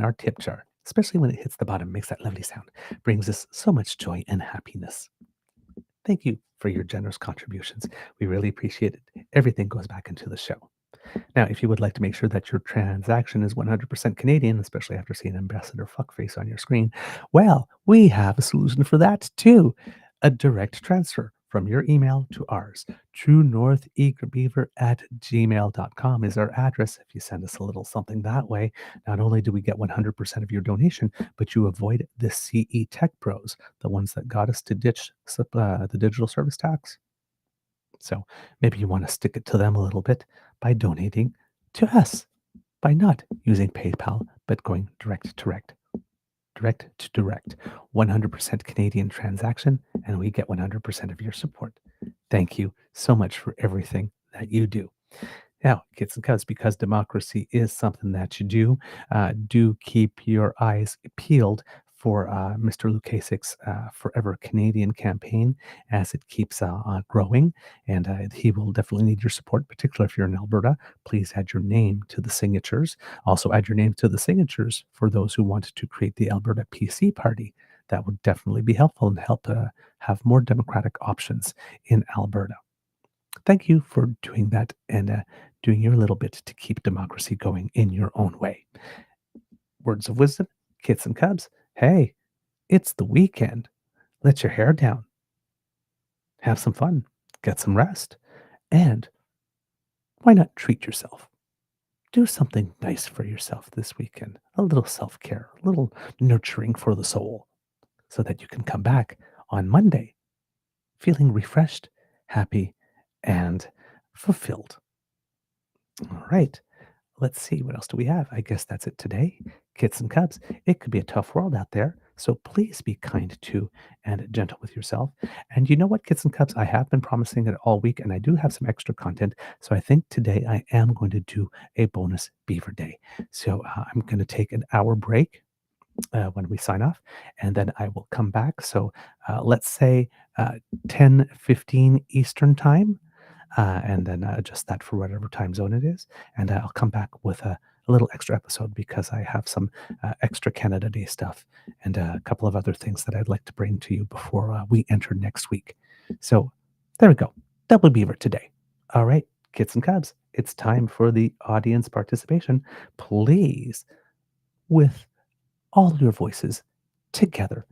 our tip jar, especially when it hits the bottom, makes that lovely sound, brings us so much joy and happiness. Thank you for your generous contributions. We really appreciate it. Everything goes back into the show. Now, if you would like to make sure that your transaction is 100% Canadian, especially after seeing Ambassador Fuckface on your screen, well, we have a solution for that too. A direct transfer from your email to ours. truenortheagerbeaver@gmail.com is our address. If you send us a little something that way, not only do we get 100% of your donation, but you avoid the CE Tech Bros, the ones that got us to ditch the digital service tax. So maybe you want to stick it to them a little bit by donating to us, by not using PayPal, but going direct to direct, 100% Canadian transaction, and we get 100% of your support. Thank you so much for everything that you do. Now, kids and cubs, because democracy is something that you do keep your eyes peeled for Mr. Lukasik's Forever Canadian campaign as it keeps growing. And he will definitely need your support, particularly if you're in Alberta. Please add your name to the signatures. Also, add your name to the signatures for those who want to create the Alberta PC Party. That would definitely be helpful and help have more democratic options in Alberta. Thank you for doing that and doing your little bit to keep democracy going in your own way. Words of wisdom, kids and cubs. Hey, it's the weekend. Let your hair down. Have some fun. Get some rest. And why not treat yourself? Do something nice for yourself this weekend. A little self-care, a little nurturing for the soul, so that you can come back on Monday feeling refreshed, happy, and fulfilled. All right. Let's see. What else do we have? I guess that's it today. Kids and cubs, it could be a tough world out there. So please be kind to and gentle with yourself. And you know what, kids and cubs? I have been promising it all week, and I do have some extra content. So I think today I am going to do a bonus Beaver Day. So I'm going to take an hour break when we sign off, and then I will come back. So let's say 10:15 Eastern time. And then adjust that for whatever time zone it is. And I'll come back with a little extra episode because I have some extra Canada Day stuff and a couple of other things that I'd like to bring to you before we enter next week. So there we go. Double Beaver today. All right, kids and cubs, it's time for the audience participation. Please, with all your voices together,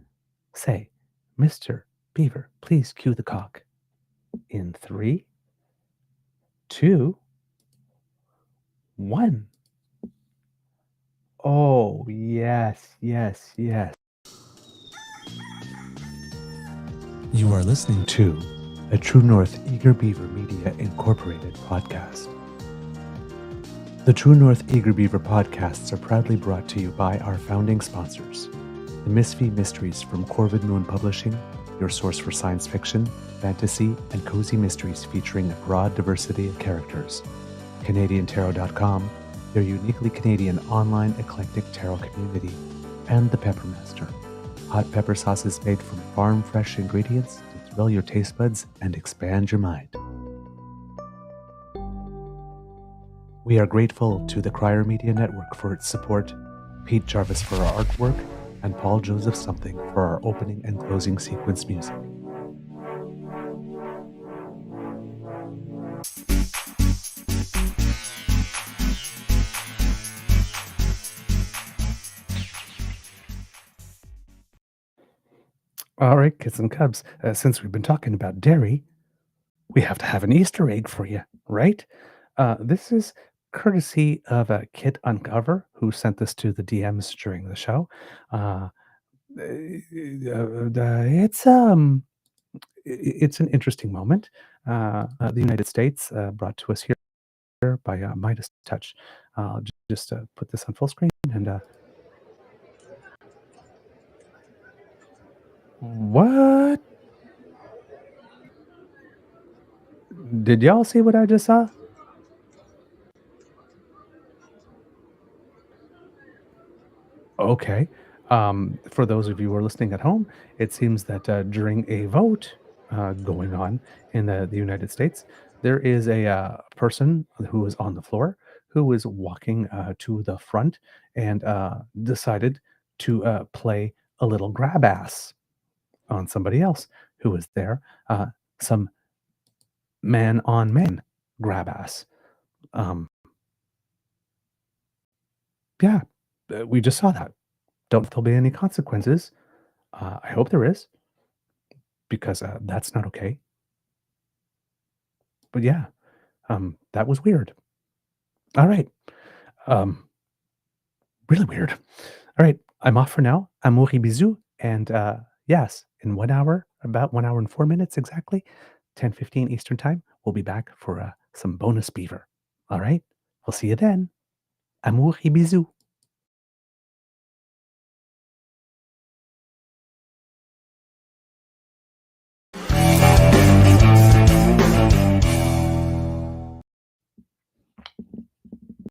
say, Mr. Beaver, please cue the cock. In 3, 2, 1. Oh, yes, yes, yes. You are listening to a True North Eager Beaver Media Incorporated podcast. The True North Eager Beaver podcasts are proudly brought to you by our founding sponsors, the Misfit Mysteries from Corvid Moon Publishing, your source for science fiction, fantasy, and cozy mysteries featuring a broad diversity of characters. CanadianTarot.com, your uniquely Canadian online eclectic tarot community. And The Peppermaster, hot pepper sauces made from farm-fresh ingredients to thrill your taste buds and expand your mind. We are grateful to the Crier Media Network for its support, Pete Jarvis for our artwork, and Paul Joseph Something for our opening and closing sequence music. All right, kids and cubs, since we've been talking about dairy, we have to have an Easter egg for you, right? This is courtesy of Kit Uncover, who sent this to the DMs during the show. It's an interesting moment. The United States brought to us here by Midas Touch. I'll just put this on full screen and what? Did y'all see what I just saw? Okay. For those of you who are listening at home, it seems that during a vote going on in the United States, there is a person who is on the floor who is walking to the front and decided to play a little grab ass on somebody else who was there. Some man on man grab ass. Yeah, we just saw that. Don't know if there'll be any consequences. I hope there is, because that's not okay. But yeah, that was weird. All right. Really weird. All right, I'm off for now. Amour et bisous. And yes, in 1 hour, about 1 hour and 4 minutes exactly, 10:15 Eastern Time, we'll be back for some bonus beaver. All right, we'll see you then. Amour et bisous.